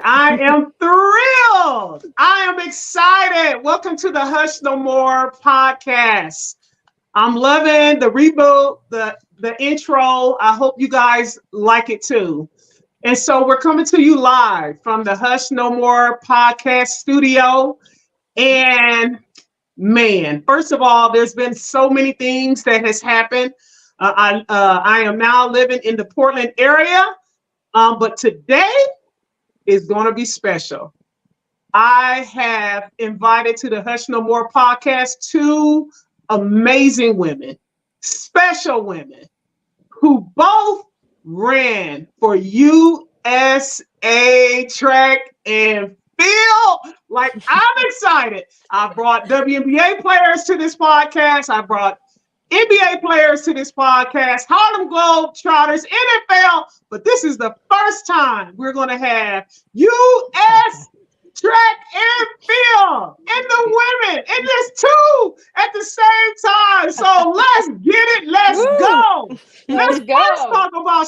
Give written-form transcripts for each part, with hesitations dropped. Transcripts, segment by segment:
I am thrilled. I am excited. Welcome to the Hush No More podcast. I'm loving the reboot, the intro. I hope you guys like it too. And so we're coming to you live from the Hush No More podcast studio. And man, first of all, there's been so many things that has happened. I am now living in the Portland area, but today is going to be special. I have invited to the Hush No More podcast two amazing women, special women, who both ran for USA track and field. Like, I'm excited. I brought WNBA players to this podcast. I brought NBA players to this podcast, Harlem Globetrotters, NFL, but this is the first time we're going to have US track and field and the women, and there's two at the same time. So let's get it. Let's go. Let's first talk about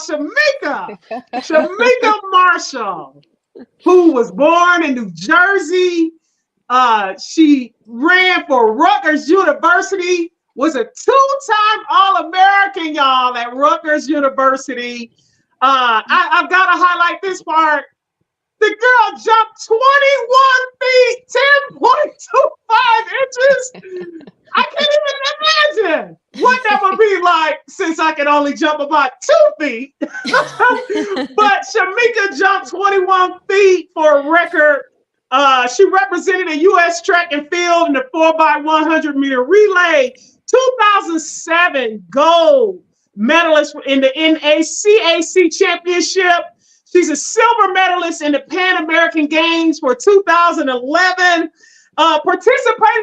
Shameka Marshall, who was born in New Jersey. She ran for Rutgers University, was a two-time All-American, y'all, at Rutgers University. I've got to highlight this part. The girl jumped 21 feet, 10.25 inches. I can't even imagine what that would be like since I can only jump about 2 feet. But Shameka jumped 21 feet for a record. She represented the U.S. track and field in the 4x100 meter relay. 2007 gold medalist in the NACAC championship. She's a silver medalist in the Pan American Games for 2011. Participated in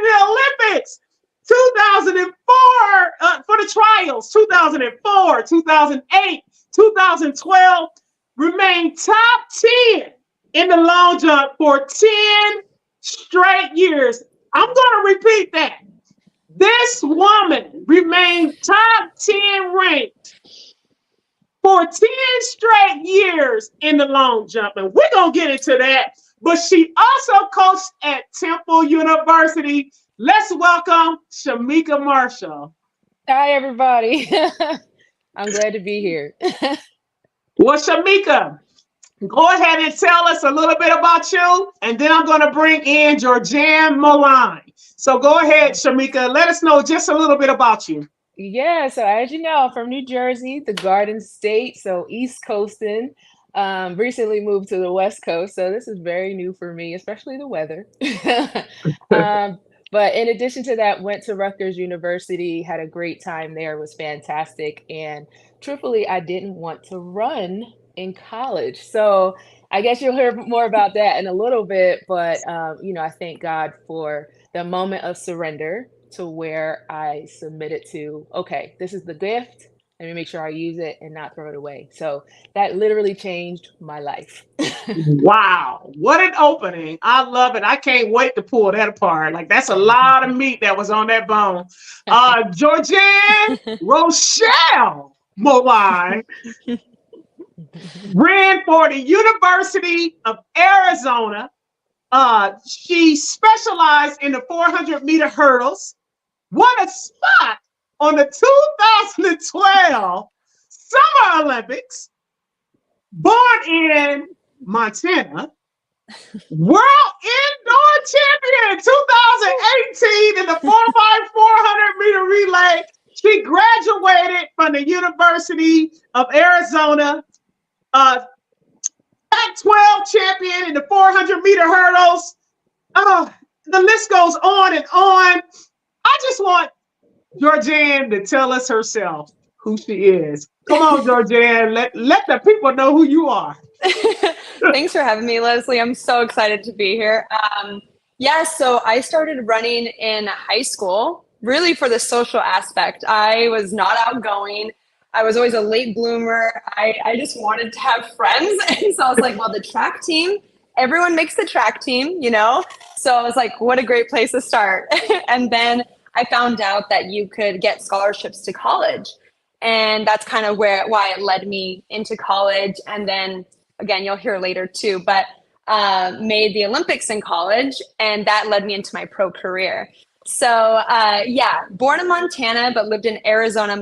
the Olympics 2004 for the trials, 2004, 2008, 2012. Remained top 10 in the long jump for 10 straight years. I'm going to repeat that. This woman remained top 10 ranked for 10 straight years in the long jump. And we're going to get into that. But she also coached at Temple University. Let's welcome Shameka Marshall. Hi, everybody. I'm glad to be here. Well, Shameka, go ahead and tell us a little bit about you, and then I'm going to bring in Georganne Moline. So go ahead, Shameka. Let us know just a little bit about you. Yeah, so as you know, I'm from New Jersey, the Garden State, so East Coastin'. Recently moved to the West Coast, so this is very new for me, especially the weather. But in addition to that, went to Rutgers University, had a great time there, was fantastic. And truthfully, I didn't want to run in college. So I guess you'll hear more about that in a little bit. But, I thank God for the moment of surrender to where I submitted to, okay, this is the gift. Let me make sure I use it and not throw it away. So that literally changed my life. Wow. What an opening. I love it. I can't wait to pull that apart. Like, that's a lot of meat that was on that bone. Georganne Rochelle Moline ran for the University of Arizona. She specialized in the 400 meter hurdles, won a spot on the 2012 Summer Olympics, born in Montana, World Indoor Champion 2018 in the 4x400 meter relay. She graduated from the University of Arizona, Pac-12 champion in the 400 meter hurdles. The list goes on and on. I just want Georganne to tell us herself who she is. Come on, Georganne. Let the people know who you are. Thanks for having me, Leslie. I'm so excited to be here. So I started running in high school, really for the social aspect. I was not outgoing. I was always a late bloomer. I just wanted to have friends. And so I was like, well, the track team, everyone makes the track team, So I was like, what a great place to start. And then I found out that you could get scholarships to college. And that's kind of why it led me into college. And then again, you'll hear later too, but made the Olympics in college, and that led me into my pro career. So born in Montana, but lived in Arizona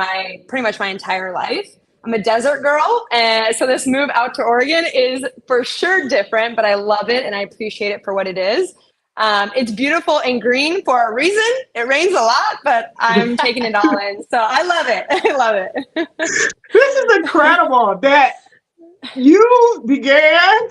pretty much my entire life. I'm a desert girl, and so this move out to Oregon is for sure different, but I love it and I appreciate it for what it is. It's beautiful and green for a reason. It rains a lot, but I'm taking it all in. So I love it. I love it. This is incredible that you began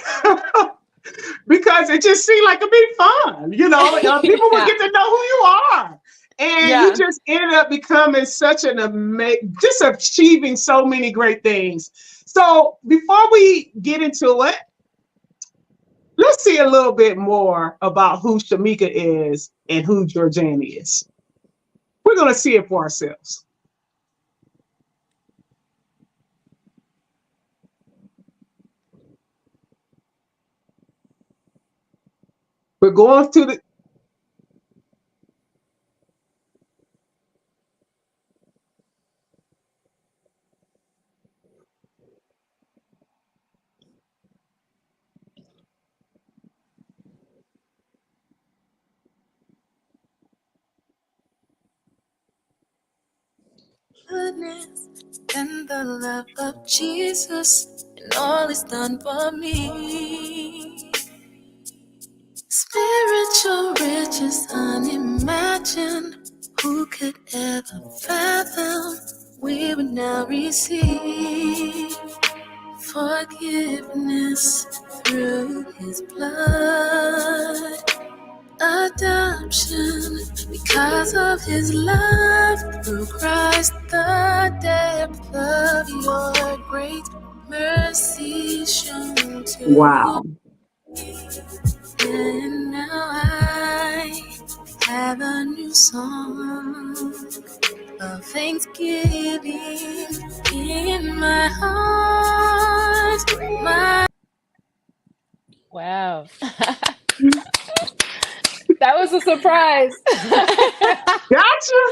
because it just seemed like it'd be fun. People would get to know who you are. And you just ended up becoming such just achieving so many great things. So before we get into it, let's see a little bit more about who Shameka is and who Georganne is. We're going to see it for ourselves. We're going to the... Goodness and the love of Jesus and all He's done for me. Spiritual riches unimagined. Who could ever fathom? We would now receive forgiveness through His blood. Adoption because of His love through Christ, the depth of your great mercy shown to Wow. me. And now I have a new song of thanksgiving in my heart. Wow. That was a surprise. Gotcha.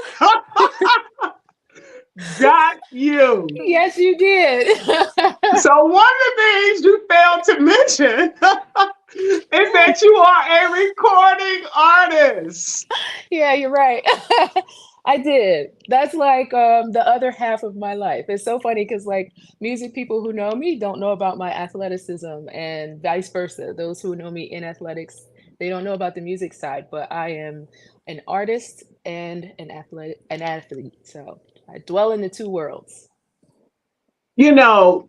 Got you. Yes, you did. So one of the things you failed to mention is that you are a recording artist. Yeah, you're right. I did. That's like the other half of my life. It's so funny because like music people who know me don't know about my athleticism and vice versa. Those who know me in athletics, they don't know about the music side, but I am an artist and an athlete. So I dwell in the two worlds. I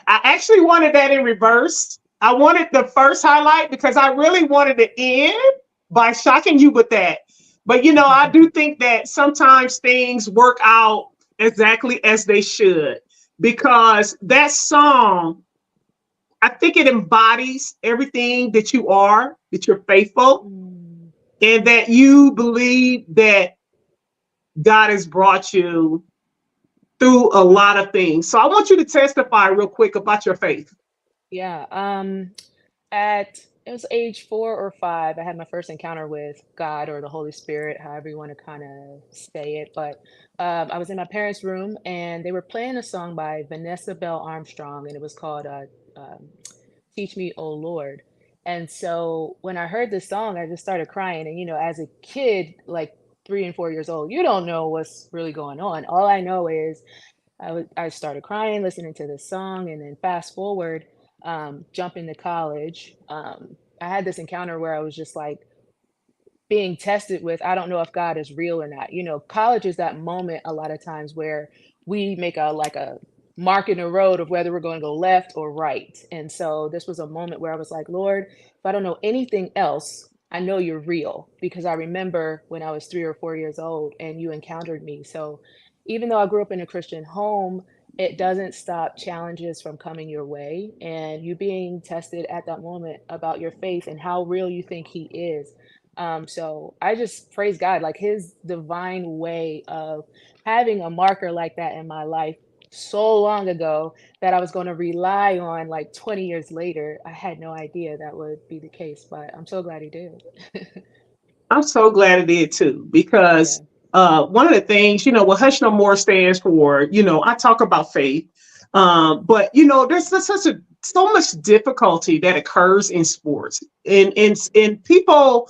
actually wanted that in reverse. I wanted the first highlight because I really wanted to end by shocking you with that. But, I do think that sometimes things work out exactly as they should, because that song, I think it embodies everything that you are, that you're faithful, and that you believe that God has brought you through a lot of things. So I want you to testify real quick about your faith. Yeah. It was age 4 or 5, I had my first encounter with God or the Holy Spirit, however you want to kind of say it. But I was in my parents' room and they were playing a song by Vanessa Bell Armstrong, and it was called Teach Me, O Lord. And so when I heard this song, I just started crying. And, as a kid, like 3 and 4 years old, you don't know what's really going on. All I know is I started crying, listening to this song, and then fast forward, jumping to college, I had this encounter where I was just like being tested with, I don't know if God is real or not. College is that moment a lot of times where we make a mark in the road of whether we're going to go left or right. And so this was a moment where I was like, Lord, if I don't know anything else, I know you're real, because I remember when I was 3 or 4 years old and you encountered me. So even though I grew up in a Christian home, it doesn't stop challenges from coming your way and you being tested at that moment about your faith and how real you think He is. So I just praise God, like His divine way of having a marker like that in my life so long ago that I was going to rely on like 20 years later. I had no idea that would be the case, but I'm so glad He did. I'm so glad it did too, because one of the things, what Hush No More stands for, I talk about faith, but there's such a so much difficulty that occurs in sports, and people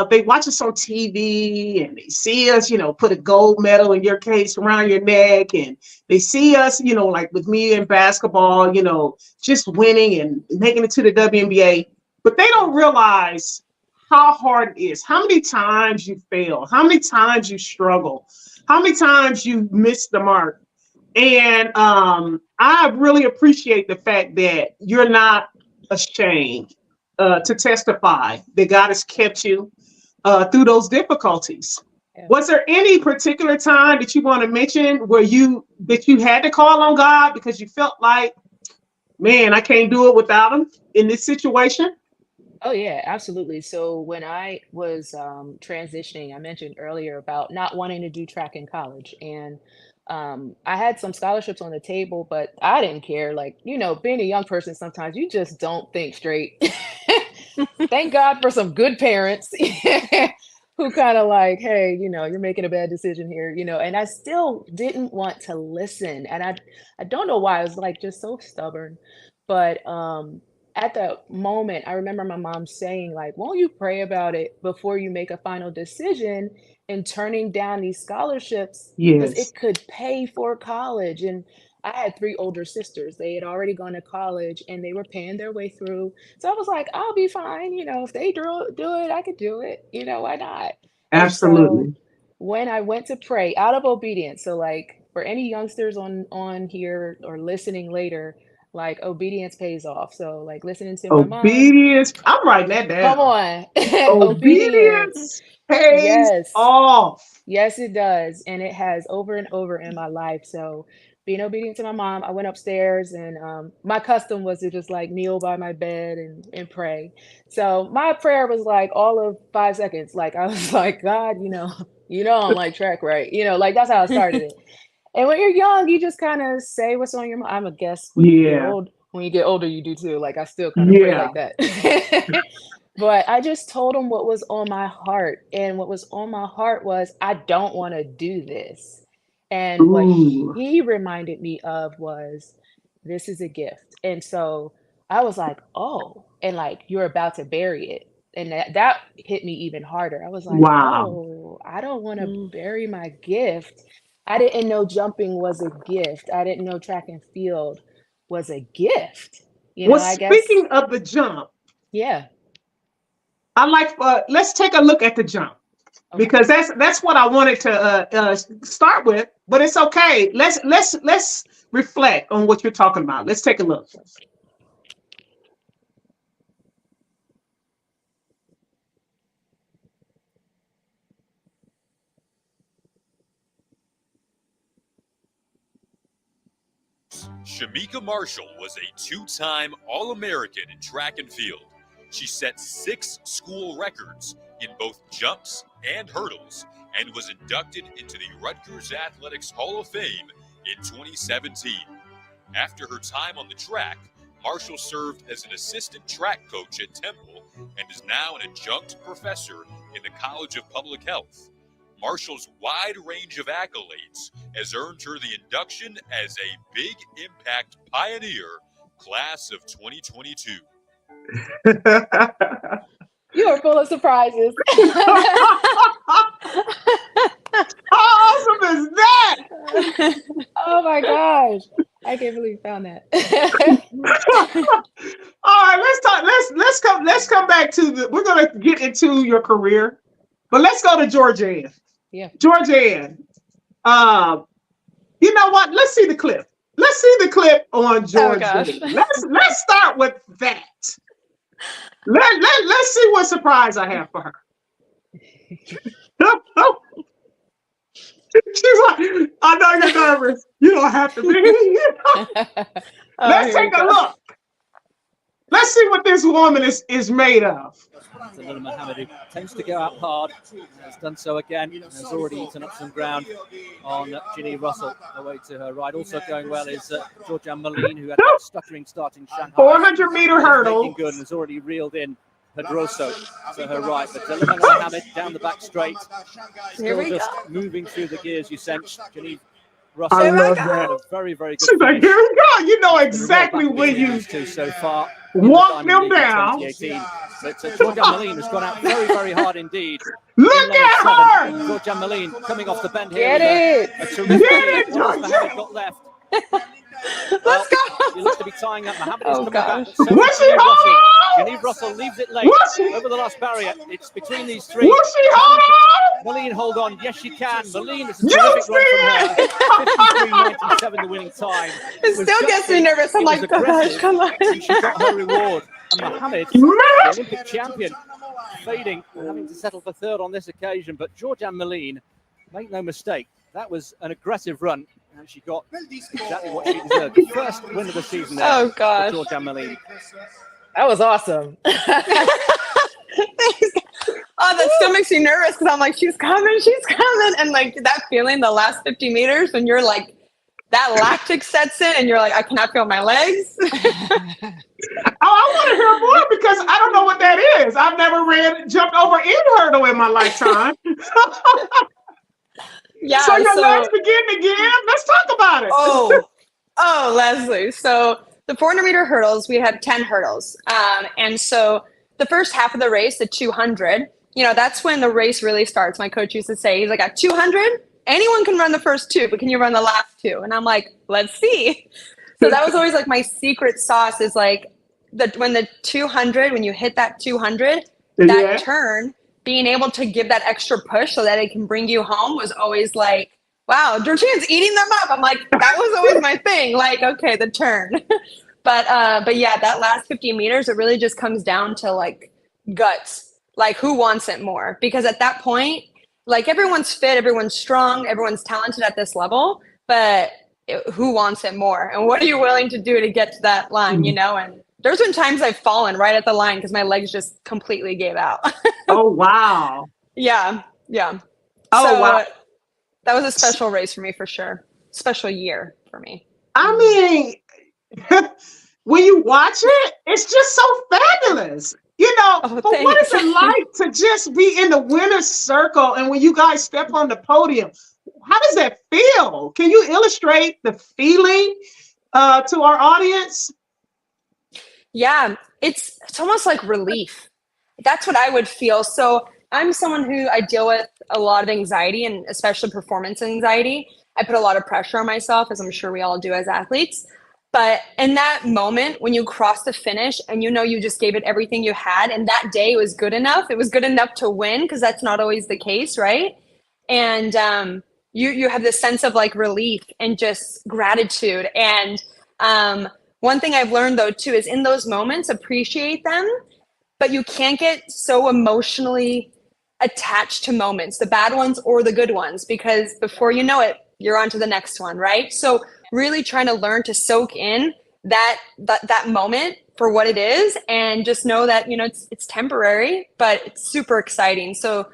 they watch us on TV and they see us, put a gold medal in your case around your neck, and they see us, like with me in basketball, just winning and making it to the WNBA, but they don't realize how hard it is, how many times you fail, how many times you struggle, how many times you miss the mark. And I really appreciate the fact that you're not ashamed to testify that God has kept you through those difficulties. Yeah. Was there any particular time that you want to mention where you had to call on God because you felt like, man, I can't do it without him in this situation? Oh, yeah, absolutely. So when I was transitioning, I mentioned earlier about not wanting to do track in college. And I had some scholarships on the table, but I didn't care. Like, being a young person, sometimes you just don't think straight. Thank God for some good parents who kind of like, hey, you're making a bad decision here, and I still didn't want to listen. And I don't know why. I was like just so stubborn. But at the moment, I remember my mom saying, like, won't you pray about it before you make a final decision in turning down these scholarships? Because it could pay for college. And I had 3 older sisters. They had already gone to college and they were paying their way through. So I was like, I'll be fine. If they do it, I could do it. Why not? Absolutely. So when I went to pray out of obedience, so like for any youngsters on here or listening later, like obedience pays off. So like listening to my mom. Obedience. I'm writing that down. Come on. Obedience pays off. Yes, it does. And it has over and over in my life. So being obedient to my mom, I went upstairs and my custom was to just like kneel by my bed and pray. So my prayer was like all of 5 seconds. Like I was like, God, I'm like track right. Like that's how I started it. And when you're young, you just kind of say what's on your mind. I'm a guess when you get older, you do too. Like I still kind of pray like that. But I just told him what was on my heart. And what was on my heart was, I don't want to do this. And what he reminded me of was, this is a gift. And so I was like, oh, and like, you're about to bury it. And that hit me even harder. I was like, oh, I don't want to bury my gift. I didn't know jumping was a gift. I didn't know track and field was a gift. I guess. Speaking of the jump. Yeah. I like, let's take a look at the jump because that's what I wanted to start with, but it's okay. Let's reflect on what you're talking about. Let's take a look. Shameka Marshall was a 2-time All-American in track and field. She set 6 school records in both jumps and hurdles and was inducted into the Rutgers Athletics Hall of Fame in 2017. After her time on the track, Marshall served as an assistant track coach at Temple and is now an adjunct professor in the College of Public Health. Marshall's wide range of accolades has earned her the induction as a Big Impact Pioneer Class of 2022. You are full of surprises. How awesome is that? Oh my gosh. I can't believe you found that. All right, let's come back to we're gonna get into your career, but let's go to Georganne. Yeah. Georganne. You know what? Let's see the clip. Let's see the clip on Georganne. Let's start with that. Let's see what surprise I have for her. She's like, I know you're nervous. You don't have to be. Let's take a look. Let's see what this woman is made of. Little Mohammed, who tends to go out hard, has done so again, and has already eaten up some ground on Ginny Russell away to her right. Also going well is Georganne Moline, who had that stuttering start in Shanghai. 400-meter hurdle. Good and has already reeled in Pedroso to her right. But Dilema Mohammed down the back straight, still just moving through the gears, you sense. Ginny Russell I love had that. a very, very good She's like, finish. here we go. You know Right exactly back when to you used to so far in the walk Diamond them League in down. 2018. But Georganne Moline has gone out very, very hard indeed. Look In lane at 7, her. Georganne Moline coming off the bend here Get with it. a terrific Get lead. it, What has Georgia. Mohammed got left? Let's go. He looks to be tying up. Mohammed is Oh, coming back. gosh. But so is What's she Janine Russell. hold Janine Russell leaves it late What's she? over the last barrier. It's between these three. What's she hold on? Moline, hold on. Yes, she can. Moline, it's a You terrific run from her. see it? 53.97 the winning time. It was still gets me gutsy, nervous. I'm it like, was gosh, aggressive, come on. and she got her reward. And Mohammed, the Man. Olympic champion, fading and having to settle for third on this occasion. But Georganne Moline, make no mistake, that was an aggressive run, and she got exactly what she deserved. The first win of the season there Oh, for gosh. Georganne Moline. That was awesome. Thanks. Oh, that still makes me nervous because I'm like, she's coming. And like that feeling the last 50 meters when you're like, that lactic sets in and you're like, I cannot feel my legs. Oh, I want to hear more because I don't know what that is. I've never jumped over any hurdle in my lifetime. Yeah. So your legs begin to give. Let's talk about it. Oh, Leslie. So the 400-meter hurdles, we have 10 hurdles. And so the first half of the race, the 200, that's when the race really starts. My coach used to say, he's like, at 200, anyone can run the first two, but can you run the last two? And I'm like, let's see. So that was always like my secret sauce is like when you hit that 200, that turn, being able to give that extra push so that it can bring you home was always like, wow, Georgianne's eating them up. I'm like, that was always my thing. Like, okay, the turn. But yeah, that last 50 meters, it really just comes down to like guts, like who wants it more? Because at that point, like everyone's fit, everyone's strong, everyone's talented at this level, but who wants it more? And what are you willing to do to get to that line, And there's been times I've fallen right at the line because my legs just completely gave out. Oh, wow. Yeah. Oh, So, wow. That was a special race for me for sure. Special year for me. I mean, when you watch it, it's just so fabulous. But what is it like to just be in the winner's circle? And when you guys step on the podium, how does that feel? Can you illustrate the feeling to our audience? Yeah, it's almost like relief. That's what I would feel. So I'm someone who I deal with a lot of anxiety and especially performance anxiety. I put a lot of pressure on myself, as I'm sure we all do as athletes. But in that moment, when you cross the finish and you just gave it everything you had, and that day was good enough, it was good enough to win, because that's not always the case, right? And you have this sense of like relief and just gratitude. And one thing I've learned though too is in those moments, appreciate them, but you can't get so emotionally attached to moments, the bad ones or the good ones, because before you know it, you're on to the next one, right? So really trying to learn to soak in that moment for what it is, and just know that, it's temporary, but it's super exciting. So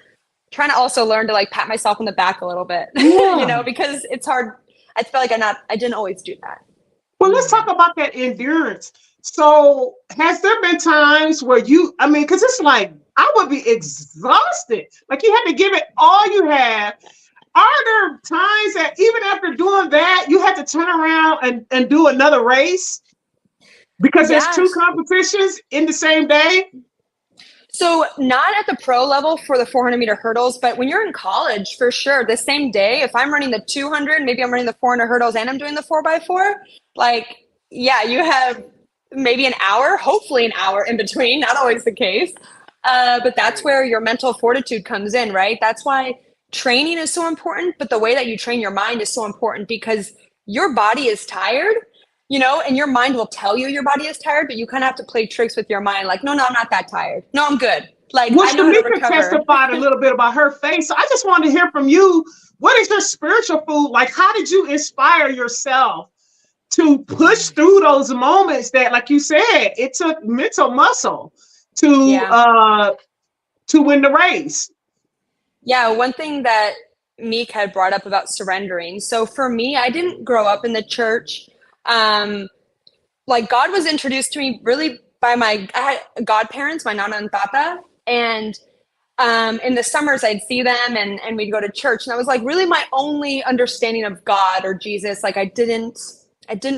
trying to also learn to like pat myself on the back a little bit, because it's hard. I feel like I didn't always do that. Well, let's talk about that endurance. So has there been times where because it's like, I would be exhausted. Like you had to give it all you have. Are there times that even after doing that, you had to turn around and do another race? Because there's two competitions in the same day? So not at the pro level for the 400-meter hurdles, but when you're in college, for sure, the same day, if I'm running the 200, maybe I'm running the 400 hurdles and I'm doing the 4x4, like, yeah, you have maybe an hour, hopefully an hour in between, not always the case. But that's where your mental fortitude comes in, right? That's why training is so important, but the way that you train your mind is so important, because your body is tired, and your mind will tell you your body is tired, but you kind of have to play tricks with your mind. Like, no, I'm not that tired. No, I'm good. Like, I know how to recover. Testified a little bit about her face. So I just wanted to hear from you. What is your spiritual food? Like, how did you inspire yourself to push through those moments that, like you said, it took mental muscle to win the race? Yeah, one thing that Meek had brought up about surrendering. So for me, I didn't grow up in the church. Like God was introduced to me really by I had godparents, my nana and tata. And in the summers I'd see them and we'd go to church. And that was like really my only understanding of God or Jesus. Like I didn't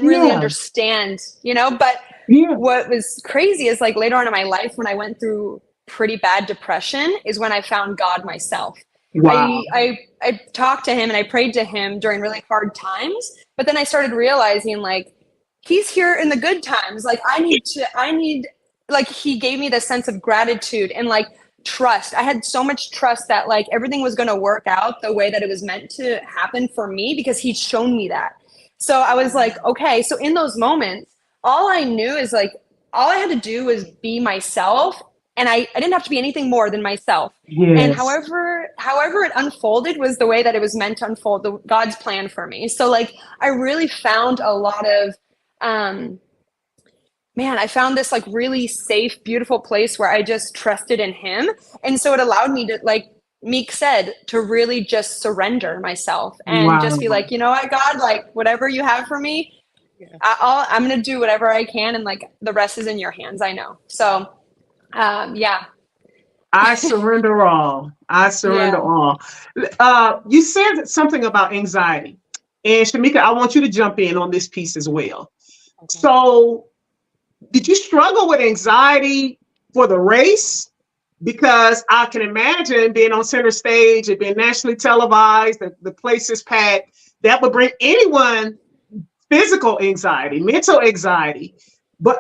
really understand, but what was crazy is like later on in my life when I went through pretty bad depression is when I found God myself. Wow. I talked to him and I prayed to him during really hard times, but then I started realizing like he's here in the good times. Like I need like he gave me this sense of gratitude and like trust. I had so much trust that like everything was going to work out the way that it was meant to happen for me because he'd shown me that. So I was like, okay, so in those moments, all I knew is like, all I had to do was be myself. And I didn't have to be anything more than myself. Yes. And however it unfolded was the way that it was meant to unfold, God's plan for me. So like, I really found a lot of, I found this like really safe, beautiful place where I just trusted in him. And so it allowed me to, like Meek said, to really just surrender myself and just be like, you know what, God, like whatever you have for me, I'm going to do whatever I can. And like the rest is in your hands. I know. So I surrender all. I surrender all. You said something about anxiety. And Shameka, I want you to jump in on this piece as well. Okay. So did you struggle with anxiety for the race? Because I can imagine being on center stage and being nationally televised, the place is packed, that would bring anyone physical anxiety, mental anxiety. But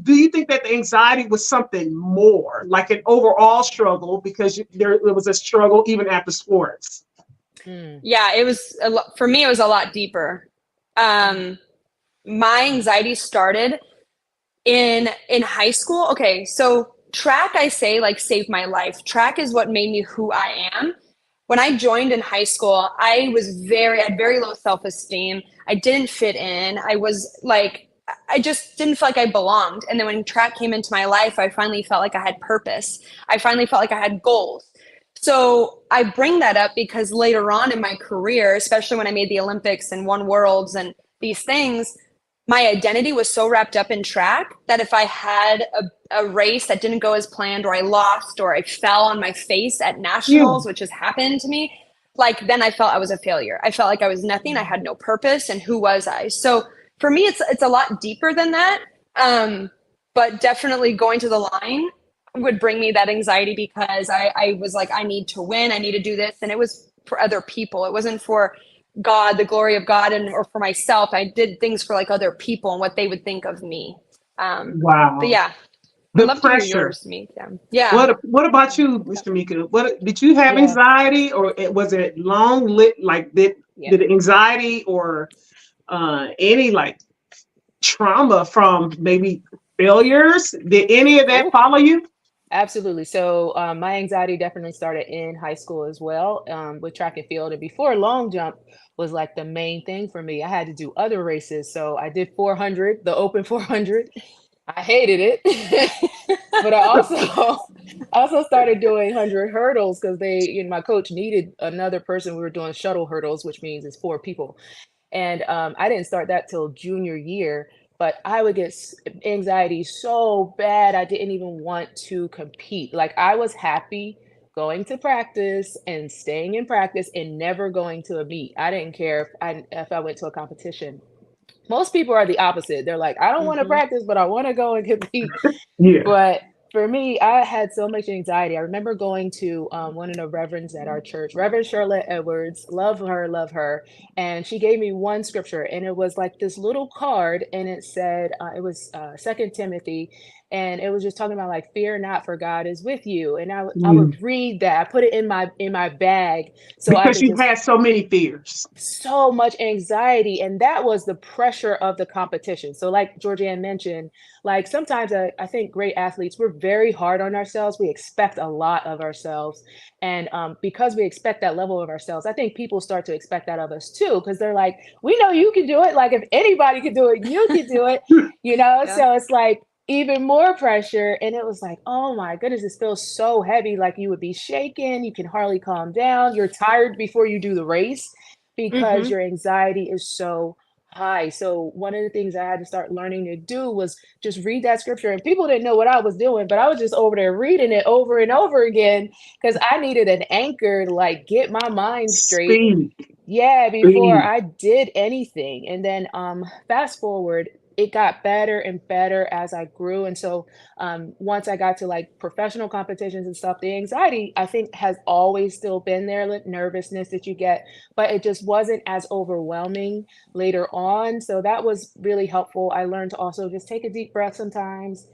do you think that the anxiety was something more, like an overall struggle, because there was a struggle even after sports? Yeah, it was for me. It was a lot deeper. My anxiety started in high school. Okay, so track, I say, like saved my life. Track is what made me who I am. When I joined in high school, I had very low self-esteem. I didn't fit in. I just didn't feel like I belonged. And then when track came into my life, I finally felt like I had purpose. I finally felt like I had goals. So I bring that up because later on in my career, especially when I made the Olympics and won worlds and these things, my identity was so wrapped up in track that if I had a race that didn't go as planned, or I lost, or I fell on my face at nationals, which has happened to me, like then I felt I was a failure. I felt like I was nothing. I had no purpose. And who was I? So for me, it's a lot deeper than that. But definitely going to the line would bring me that anxiety because I was like, I need to win. I need to do this. And it was for other people. It wasn't for God, the glory of God, or for myself. I did things for like other people and what they would think of me. But yeah. The I'd love pressure. to hear yours, Shameka. Yeah. What about you, Mr. Shameka? What did you have anxiety, or was it long lit? Like did anxiety or any like trauma from maybe failures? Did any of that follow you? Absolutely. So my anxiety definitely started in high school as well, with track and field. And before long jump was like the main thing for me. I had to do other races. So I did 400, the open 400. I hated it. But I also started doing 100 hurdles because my coach needed another person. We were doing shuttle hurdles, which means it's 4 people. And I didn't start that till junior year. But I would get anxiety so bad, I didn't even want to compete. Like I was happy going to practice and staying in practice and never going to a meet. I didn't care if I went to a competition. Most people are the opposite. They're like, I don't want to practice, but I want to go and compete. But for me, I had so much anxiety. I remember going to one of the reverends at our church, Reverend Charlotte Edwards, love her. And she gave me one scripture, and it was like this little card, and it said, it was 2 Timothy, and it was just talking about like, fear not, for God is with you. And I would read that. I put it in my bag. So because you had so many fears. So much anxiety. And that was the pressure of the competition. So like Georganne mentioned, like sometimes I think great athletes, we're very hard on ourselves. We expect a lot of ourselves. And because we expect that level of ourselves, I think people start to expect that of us too, because they're like, we know you can do it. Like if anybody can do it, you can do it, So it's like even more pressure. And it was like, oh my goodness, this feels so heavy. Like you would be shaken. You can hardly calm down. You're tired before you do the race because your anxiety is so high. So one of the things I had to start learning to do was just read that scripture. And people didn't know what I was doing, but I was just over there reading it over and over again because I needed an anchor to like get my mind straight. Speak. Yeah, before Speak. I did anything. And then fast forward, it got better and better as I grew. And so once I got to like professional competitions and stuff, the anxiety I think has always still been there, like nervousness that you get, but it just wasn't as overwhelming later on. So that was really helpful. I learned to also just take a deep breath sometimes,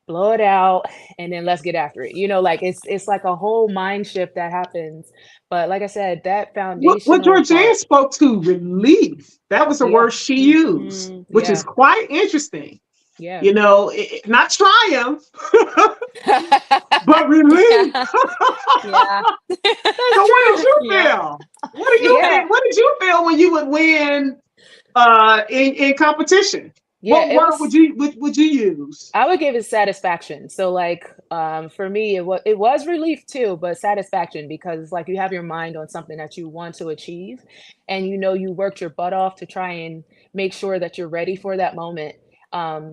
blow it out, and then let's get after it. You know, like it's like a whole mind shift that happens. But like I said, that What foundational Georgianne part, spoke to, relief. That was the yeah, word she used, which is yeah, quite interesting. yeah. You know, not triumph, but relief. Yeah. Yeah. So That's what did true. you Yeah. feel? What do you Yeah, think? What did you feel when you would win in competition? yeah, What it word would was. you use? I would give it satisfaction. So like for me it was relief too, but satisfaction because it's like you have your mind on something that you want to achieve and you know you worked your butt off to try and make sure that you're ready for that moment.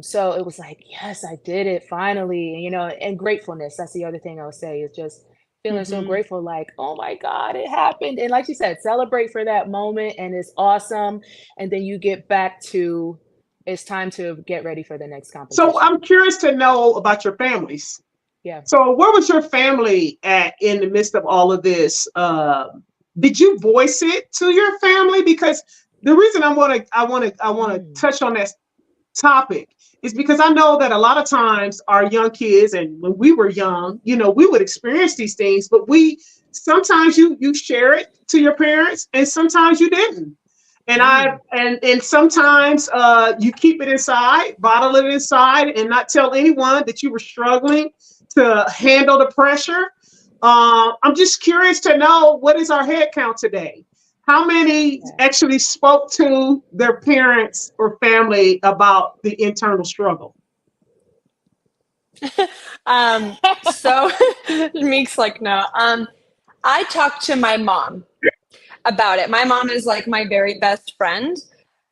So it was like, yes, I did it finally, you know, and gratefulness. That's the other thing I would say is just feeling so Hmm. grateful, like, oh my God, it happened. And like you said, celebrate for that moment and it's awesome. And then you get back to it's time to get ready for the next So competition. I'm curious to know about your families. Yeah. So where was your family at in the midst of all of this? Did you voice it to your family? Because the reason I want to Mm, touch on that topic is because I know that a lot of times our young kids, and when we were young, you know, we would experience these things, but we sometimes you share it to your parents, and sometimes you didn't. And I mm. and sometimes you keep it inside, bottle it inside, and not tell anyone that you were struggling to handle the pressure. I'm just curious to know, what is our head count today? How many Yeah. actually spoke to their parents or family about the internal struggle? So Meek's like, no. I talked to my mom about it. My mom is like my very best friend.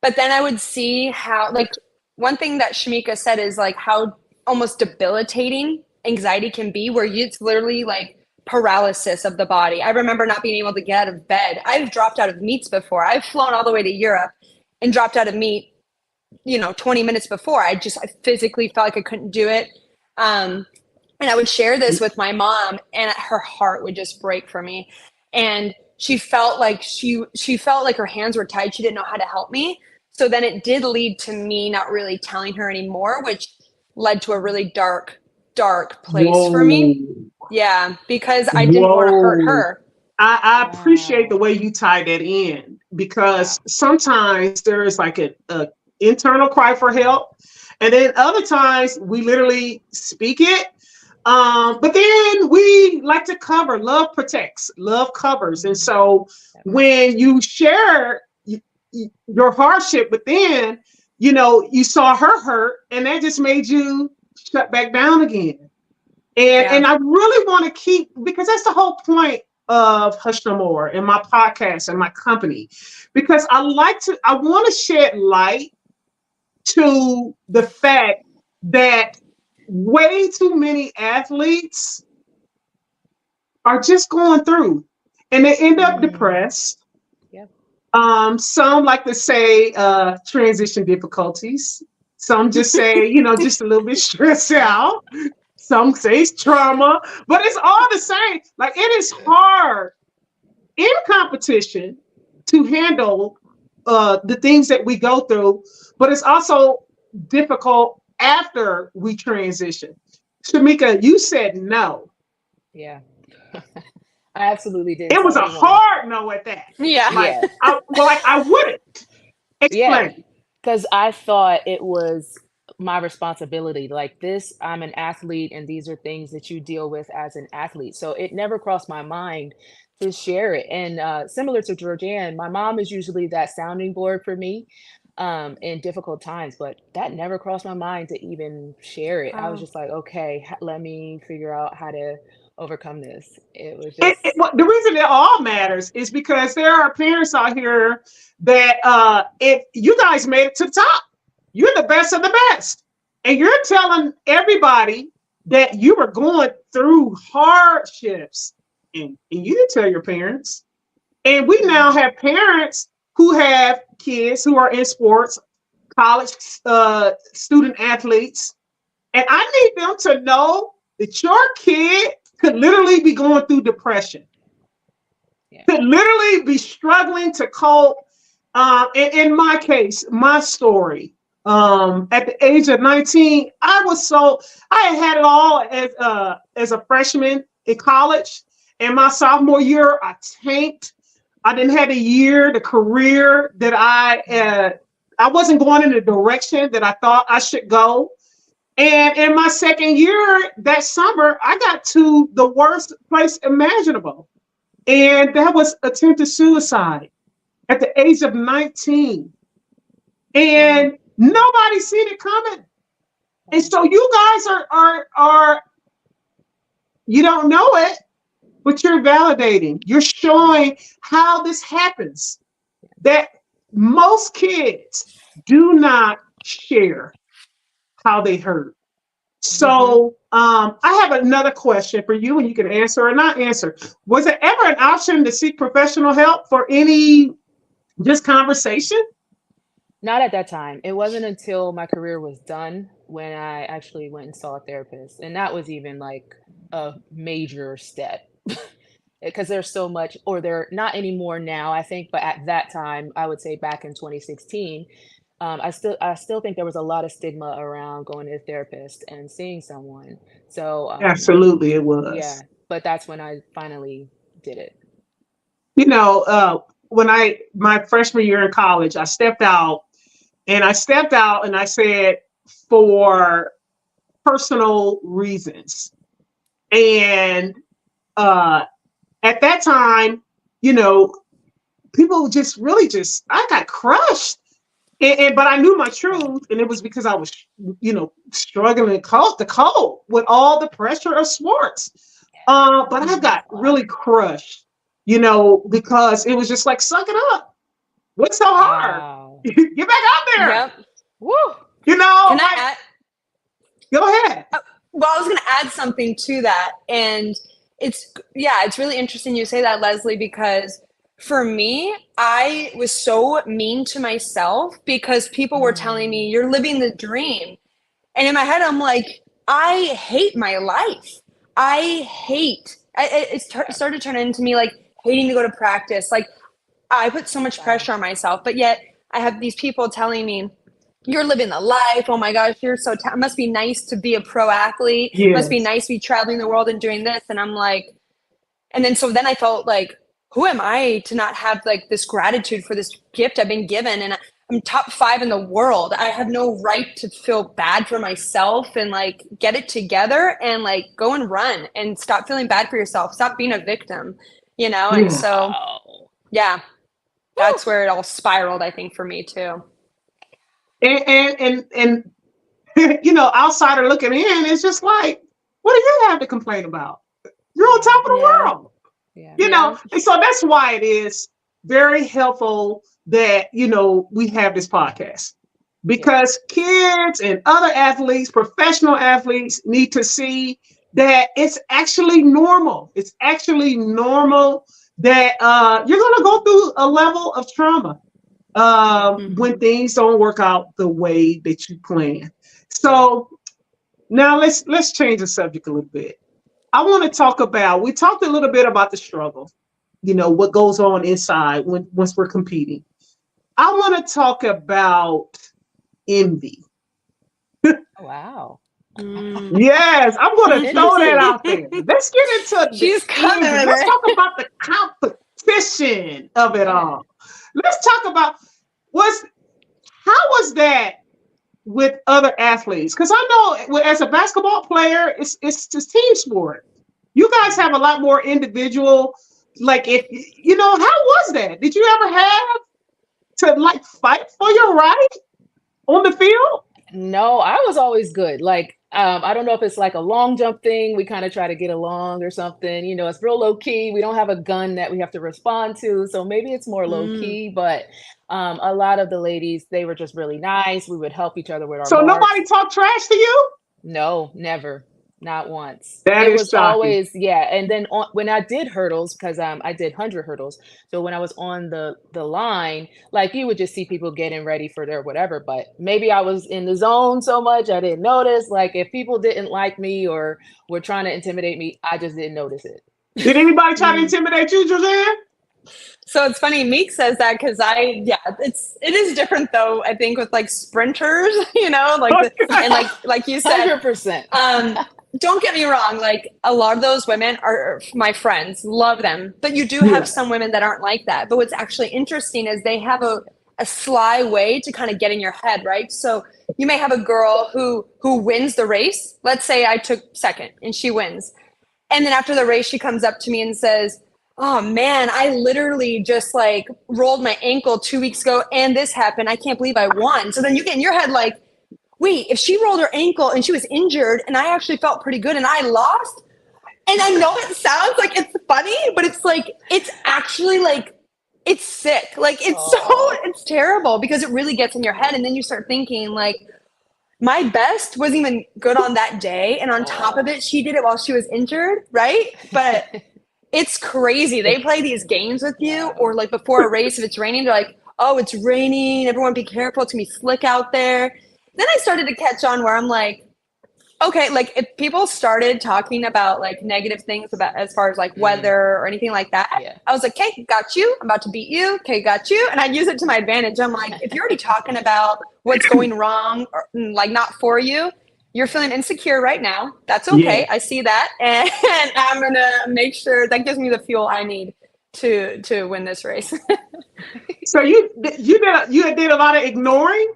But then I would see how, like, one thing that Shameka said is like how almost debilitating anxiety can be, where it's literally like paralysis of the body. I remember not being able to get out of bed. I've dropped out of meets before. I've flown all the way to Europe and dropped out of meet, 20 minutes before. I physically felt like I couldn't do it. Um, and I would share this with my mom, and her heart would just break for me. And she felt like she felt like her hands were tied. She didn't know how to help me. So then it did lead to me not really telling her anymore, which led to a really dark, dark place for Whoa. me. Yeah, because I didn't want to hurt Whoa. her. I appreciate the Wow. way you tie that in, because Wow. sometimes there is like a internal cry for help, and then other times we literally speak it. But then we like to cover. Love protects. Love covers. And Mm, so yep. when you share your hardship, but then you saw her hurt, and that just made you shut back down again. And Yeah. and I really want to keep, because that's the whole point of Hush No More and my podcast and my company, because I want to shed light to the fact that way too many athletes are just going through, and they end up Mm, depressed. yep. Some like to say transition difficulties. Some just say, just a little bit stressed out. Some say it's trauma, but it's all the same. Like, it is hard in competition to handle the things that we go through, but it's also difficult after we transition. Shameka, you said no. Yeah. I absolutely didn't It was tell a anyone. hard no at that. Yeah. Like, Yeah. I wouldn't Yeah. explain. Because I thought it was my responsibility. Like this, I'm an athlete, and these are things that you deal with as an athlete. So it never crossed my mind to share it. And similar to Georgianne, my mom is usually that sounding board for me in difficult times, but that never crossed my mind to even share it. I was Oh. just like, okay, let me figure out how to overcome this. It was just The reason it all matters is because there are parents out here that if you guys made it to the top, you're the best of the best. And you're telling everybody that you were going through hardships and you didn't tell your parents. And we now have parents who have kids who are in sports, college student athletes. And I need them to know that your kid could literally be going through depression, could literally be struggling to cope. In my case, my story, at the age of 19, I had it all as a freshman in college. And my sophomore year, I tanked. I didn't have the career that I wasn't going in the direction that I thought I should go. And in my second year, that summer, I got to the worst place imaginable. And that was attempted suicide at the age of 19. And nobody seen it coming. And so you guys are you don't know it, but you're validating. You're showing how this happens. That most kids do not share how they hurt. So I have another question for you, and you can answer or not answer. Was it ever an option to seek professional help for any just conversation? not at that time. It wasn't until my career was done when I actually went and saw a therapist. And that was even like a major step. Because there's so much, or they're not anymore now, I think, but at that time, I would say back in 2016, I still think there was a lot of stigma around going to a therapist and seeing someone. So absolutely, it was. Yeah, but that's when I finally did it. You know, when my freshman year in college, I stepped out and I said for personal reasons. And at that time, you know, people I got crushed. But I knew my truth, and it was because I was, you know, struggling to cope with all the pressure of sports. But I got really crushed, you know, because it was just like, suck it up. What's so hard? Wow. Get back out there. Yep. Woo. You know, Can I add? Go ahead. Well, I was going to add something to that. And it's really interesting you say that, Leslie, because for me, I was so mean to myself because people were telling me, you're living the dream. And in my head, I'm like, I hate my life. It started turning into me like hating to go to practice. Like I put so much pressure on myself, but yet I have these people telling me, you're living the life. Oh my gosh, you're so it must be nice to be a pro athlete. Yes. It must be nice to be traveling the world and doing this. And I'm like, and then I felt like, who am I to not have like this gratitude for this gift I've been given? And I'm top 5 in the world. I have no right to feel bad for myself and like get it together and like go and run and stop feeling bad for yourself. Stop being a victim, you know? And so, yeah, that's where it all spiraled, I think, for me too. And you know, outsider looking in, it's just like, what do you have to complain about? You're on top of the world. Yeah. You know, and so that's why it is very helpful that, you know, we have this podcast, because kids and other athletes, professional athletes, need to see that it's actually normal. It's actually normal that you're going to go through a level of trauma when things don't work out the way that you plan. So now let's change the subject a little bit. I want to talk about, we talked a little bit about the struggle, you know, what goes on inside once we're competing. I want to talk about envy. Wow. Yes, I'm going to throw that out there. Let's get into She's coming. Let's talk about the competition of it all. Let's talk about how was that with other athletes? Because I know as a basketball player, it's just team sport. You guys have a lot more individual, like, if you know, how was that? Did you ever have to like fight for your right on the field? No, I was always good. Like I don't know if it's like a long jump thing. We kind of try to get along or something. You know, it's real low key. We don't have a gun that we have to respond to. So maybe it's more low key. But a lot of the ladies, they were just really nice. We would help each other with our So marks. nobody talked trash to you? No, never. Not once. That It is was shocking. always, yeah. And then when I did hurdles, because I did 100 hurdles. So when I was on the line, like you would just see people getting ready for their whatever. But maybe I was in the zone so much I didn't notice. Like if people didn't like me or were trying to intimidate me, I just didn't notice it. Did anybody try to intimidate you, Georganne? So it's funny, Meek says that because it is different though. I think with like sprinters, you know, like and like you said, 100%. Don't get me wrong, like a lot of those women are my friends, love them, but you do have some women that aren't like that. But what's actually interesting is they have a sly way to kind of get in your head, right? So you may have a girl who wins the race. Let's say I took second and she wins, and then after the race she comes up to me and says, oh man, I literally just like rolled my ankle 2 weeks ago and this happened. I can't believe I won. So then you get in your head like, wait, if she rolled her ankle and she was injured and I actually felt pretty good and I lost. And I know it sounds like it's funny, but it's like, it's actually like, it's sick. Like it's terrible because it really gets in your head. And then you start thinking like, my best wasn't even good on that day. And on top of it, she did it while she was injured, right? But it's crazy. They play these games with you, or like before a race, if it's raining, they're like, oh, it's raining. Everyone be careful. It's gonna be slick out there. Then I started to catch on where I'm like, okay, like if people started talking about like negative things about as far as like weather or anything like that, I was like, okay, got you. I'm about to beat you. Okay, got you. And I use it to my advantage. I'm like, if you're already talking about what's going wrong or like not for you, you're feeling insecure right now. That's okay. Yeah. I see that. And I'm going to make sure that gives me the fuel I need to win this race. So you did a lot of ignoring?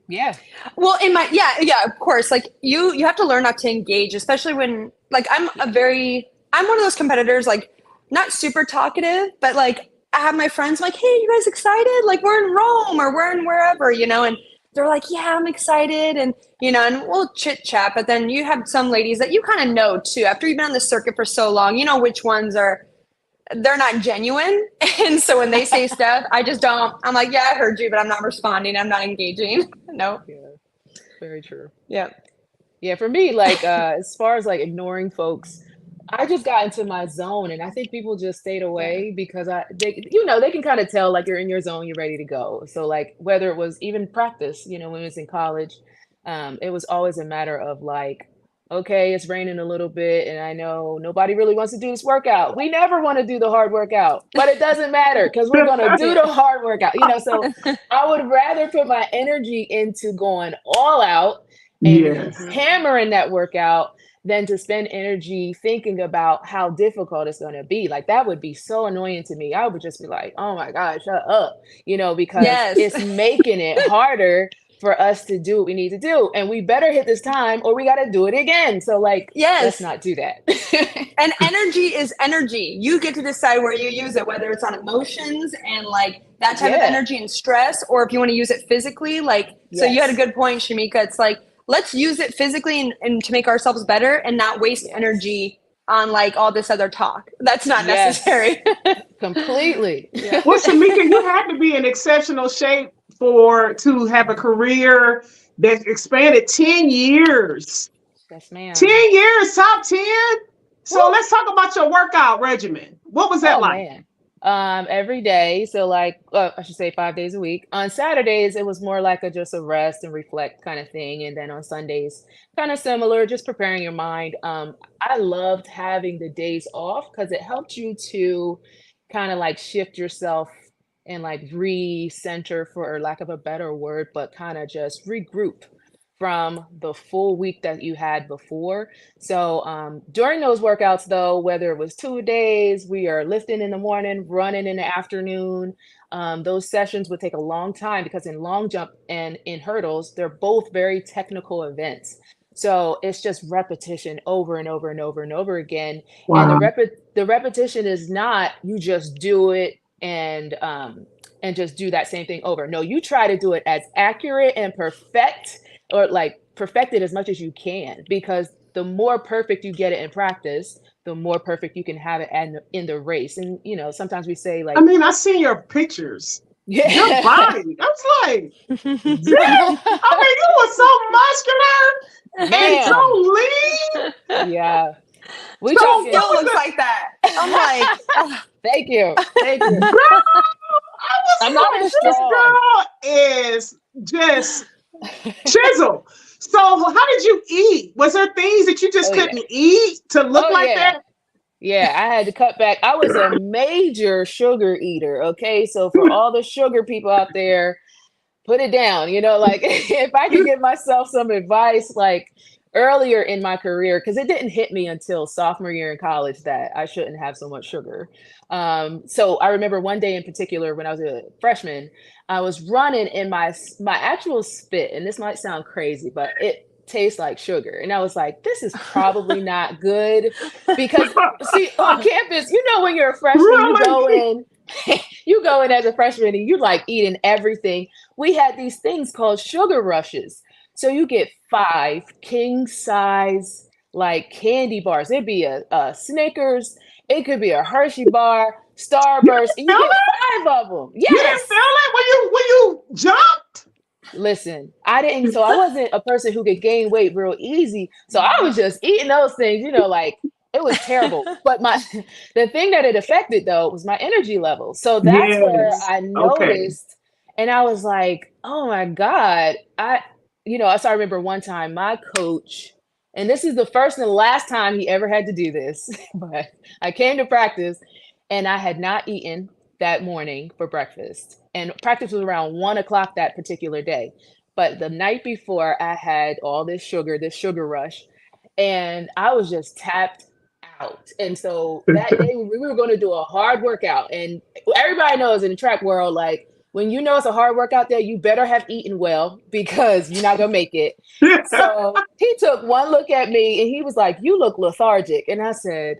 Yeah. Well, of course. Like you have to learn not to engage, especially when like I'm one of those competitors, like not super talkative, but like I have my friends like, hey, you guys excited? Like we're in Rome or we're in wherever, you know, and they're like, yeah, I'm excited. And, you know, and we'll chit chat, but then you have some ladies that you kind of know too, after you've been on the circuit for so long, you know, which ones they're not genuine. And so when they say stuff, I just don't, I'm like, yeah, I heard you, but I'm not responding. I'm not engaging. No. Yeah. Very true. Yeah. Yeah. For me, like, as far as like ignoring folks, I just got into my zone, and I think people just stayed away because they can kind of tell like you're in your zone, you're ready to go. So like whether it was even practice, you know, when it was in college, it was always a matter of like, okay, it's raining a little bit, and I know nobody really wants to do this workout. We never want to do the hard workout, but it doesn't matter because we're going to do the hard workout, you know. So I would rather put my energy into going all out and hammering that workout than to spend energy thinking about how difficult it's going to be. Like that would be so annoying to me. I would just be like, oh my God, shut up, you know, because it's making it harder for us to do what we need to do. And we better hit this time or we got to do it again. So like, let's not do that. And energy is energy. You get to decide where you use it, whether it's on emotions and like that type of energy and stress, or if you want to use it physically, like, so you had a good point, Shameka. It's like, let's use it physically and to make ourselves better and not waste energy on like all this other talk. That's not necessary. Completely. Yeah. Well, Shameka, you had to be in exceptional shape to have a career that expanded 10 years. Yes, ma'am. 10 years, top 10. So let's talk about your workout regimen. What was that like? Man. Every day. So like, I should say 5 days a week. On Saturdays, it was more like just a rest and reflect kind of thing. And then on Sundays, kind of similar, just preparing your mind. I loved having the days off because it helped you to kind of like shift yourself and like re-center, for lack of a better word, but kind of just regroup from the full week that you had before. So during those workouts though, whether it was 2 days, we are lifting in the morning, running in the afternoon, those sessions would take a long time because in long jump and in hurdles, they're both very technical events. So it's just repetition over and over and over and over again. Wow. And the repetition is not you just do it and just do that same thing over. No, you try to do it as accurate and perfect, or like perfect it as much as you can, because the more perfect you get it in practice, the more perfect you can have it in the race. And, you know, sometimes we say like, I mean, I seen your pictures. yeah. Your body. I was like, damn. I mean, you were so muscular and so lean. Yeah. We So talking. still looks like that. I'm like, ugh. Thank you. Thank you. Girl, I'm not like, as this strong. girl is just chisel. So how did you eat? Was there things that you just couldn't eat to look like that? Yeah, I had to cut back. I was a major sugar eater. Okay. So for all the sugar people out there, put it down. You know, like if I could give myself some advice, like earlier in my career, because it didn't hit me until sophomore year in college that I shouldn't have so much sugar. So I remember one day in particular when I was a freshman, I was running in my actual spit, and this might sound crazy, but it tastes like sugar. And I was like, this is probably not good, because see, on campus, you know, when you're a freshman, you go in as a freshman and you like eating everything. We had these things called sugar rushes. So you get 5 king size like candy bars. It'd be a Snickers, it could be a Hershey bar, Starburst, and you get 5 of them. Yes. You didn't feel it when you jumped? Listen, I didn't. So I wasn't a person who could gain weight real easy. So I was just eating those things, you know, like it was terrible. But the thing that it affected though was my energy level. So that's where I noticed, and I was like, oh my God, so I remember one time my coach, and this is the first and the last time he ever had to do this, but I came to practice and I had not eaten that morning for breakfast. And practice was around 1:00 that particular day. But the night before, I had all this sugar rush, and I was just tapped out. And so that day we were going to do a hard workout. And everybody knows in the track world, like when you know it's a hard workout day, you better have eaten well, because you're not going to make it. So he took one look at me and he was like, you look lethargic. And I said,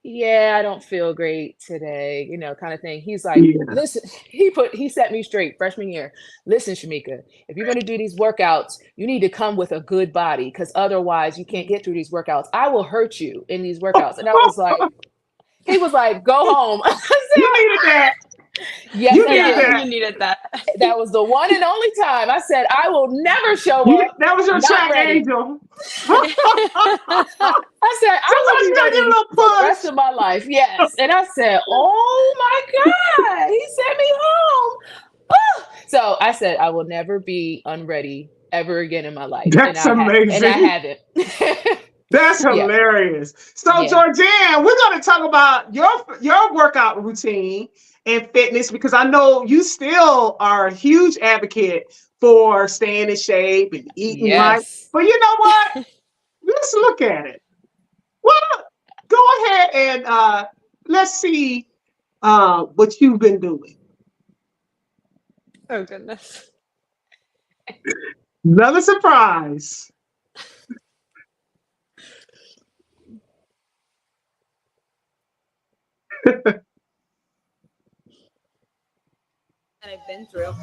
yeah, I don't feel great today, you know, kind of thing. He's like, listen, he set me straight freshman year. Listen, Shameka, if you're going to do these workouts, you need to come with a good body, because otherwise you can't get through these workouts. I will hurt you in these workouts. And I was like, he was like, go home. I said, you needed that. Yes, you needed that. That was the one and only time I said, I will never show up. That was your track angel. I said, I will be ready for the rest of my life. Yes. And I said, oh my God, he sent me home. Oh. So I said, I will never be unready ever again in my life. That's amazing. And I haven't. That's hilarious. So Georganne, we're going to talk about your workout routine and fitness, because I know you still are a huge advocate for staying in shape and eating right. But you know what? Let's look at it. Well, go ahead and let's see what you've been doing. Oh, goodness. Another surprise. That I've been through.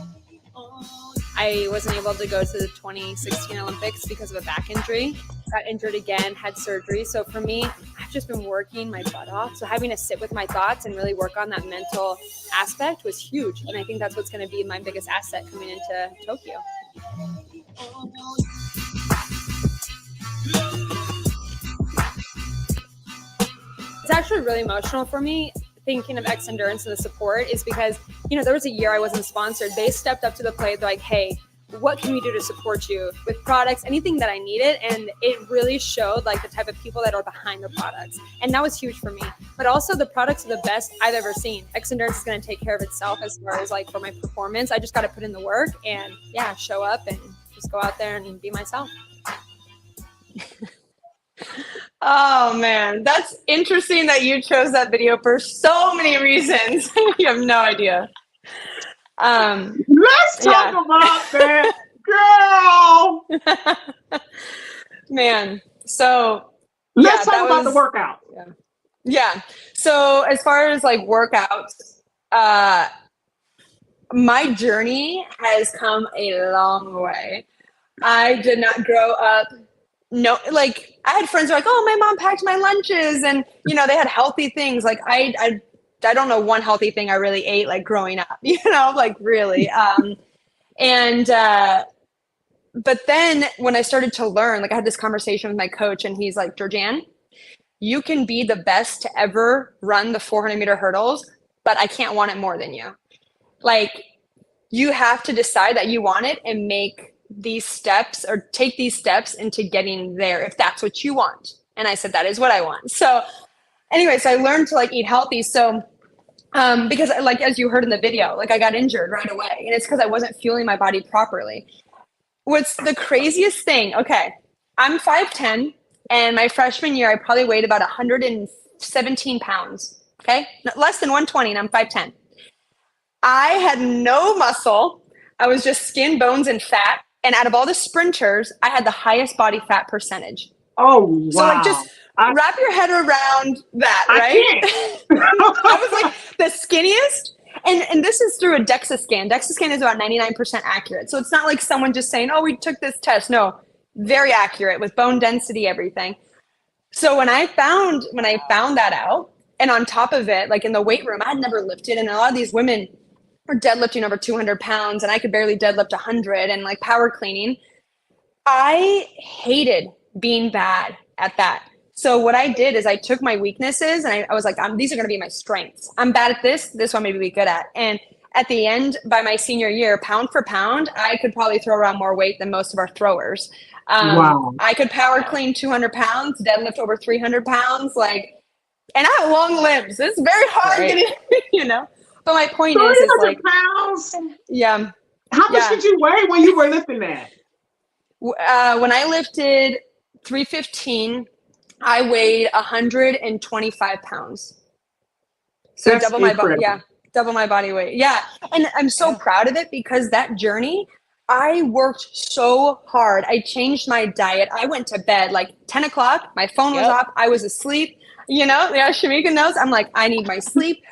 I wasn't able to go to the 2016 Olympics because of a back injury. Got injured again, had surgery. So for me, I've just been working my butt off. So having to sit with my thoughts and really work on that mental aspect was huge. And I think that's what's going to be my biggest asset coming into Tokyo. It's actually really emotional for me. Thinking of X Endurance and the support is because, there was a year I wasn't sponsored. They stepped up to the plate. They're like, hey, what can we do to support you with products, anything that I needed? And it really showed like the type of people that are behind the products. And that was huge for me. But also the products are the best I've ever seen. X Endurance is going to take care of itself as far as like for my performance. I just got to put in the work and show up and just go out there and be myself. Oh man, that's interesting that you chose that video for so many reasons. You have no idea. Let's talk about that, girl. Man, so let's talk about the workout. Yeah. So as far as like workouts, my journey has come a long way. I did not grow up. No, like I had friends who were like, oh, my mom packed my lunches, and you know, they had healthy things. Like I don't know one healthy thing I really ate like growing up, you know, like really. But then when I started to learn, like I had this conversation with my coach, and he's like, Georganne, you can be the best to ever run the 400-meter hurdles, but I can't want it more than you. Like, you have to decide that you want it and make these steps or take these steps into getting there if that's what you want. And I said, that is what I want. So anyway, so I learned to like eat healthy. So because like, as you heard in the video, like I got injured right away, and it's because I wasn't fueling my body properly. What's the craziest thing? Okay, I'm 5'10", and my freshman year, I probably weighed about 117 pounds. Okay, less than 120, and I'm 5'10". I had no muscle. I was just skin, bones, and fat. And out of all the sprinters, I had the highest body fat percentage. Oh, wow. So like just wrap your head around that, right? I was like the skinniest. And this is through a DEXA scan. DEXA scan is about 99% accurate. So it's not like someone just saying, oh, we took this test. No, very accurate with bone density, everything. So when I found that out, and on top of it, like in the weight room, I had never lifted. And a lot of these women were deadlifting over 200 pounds, and I could barely deadlift 100, and like power cleaning. I hated being bad at that. So what I did is I took my weaknesses, and I was like, these are going to be my strengths. I'm bad at this one maybe be good at. And at the end, by my senior year, pound for pound, I could probably throw around more weight than most of our throwers. Wow. I could power clean 200 pounds, deadlift over 300 pounds, and I have long limbs. It's very hard getting, you know. But my point is like, pounds. Yeah. How much did you weigh when you were lifting that? When I lifted 315, I weighed 125 pounds. So That's double my incredible. body. Yeah, double my body weight. Yeah, and I'm so proud of it because that journey, I worked so hard. I changed my diet. I went to bed like 10 o'clock. My phone was off. I was asleep. You know, Shameka knows. I'm like, I need my sleep.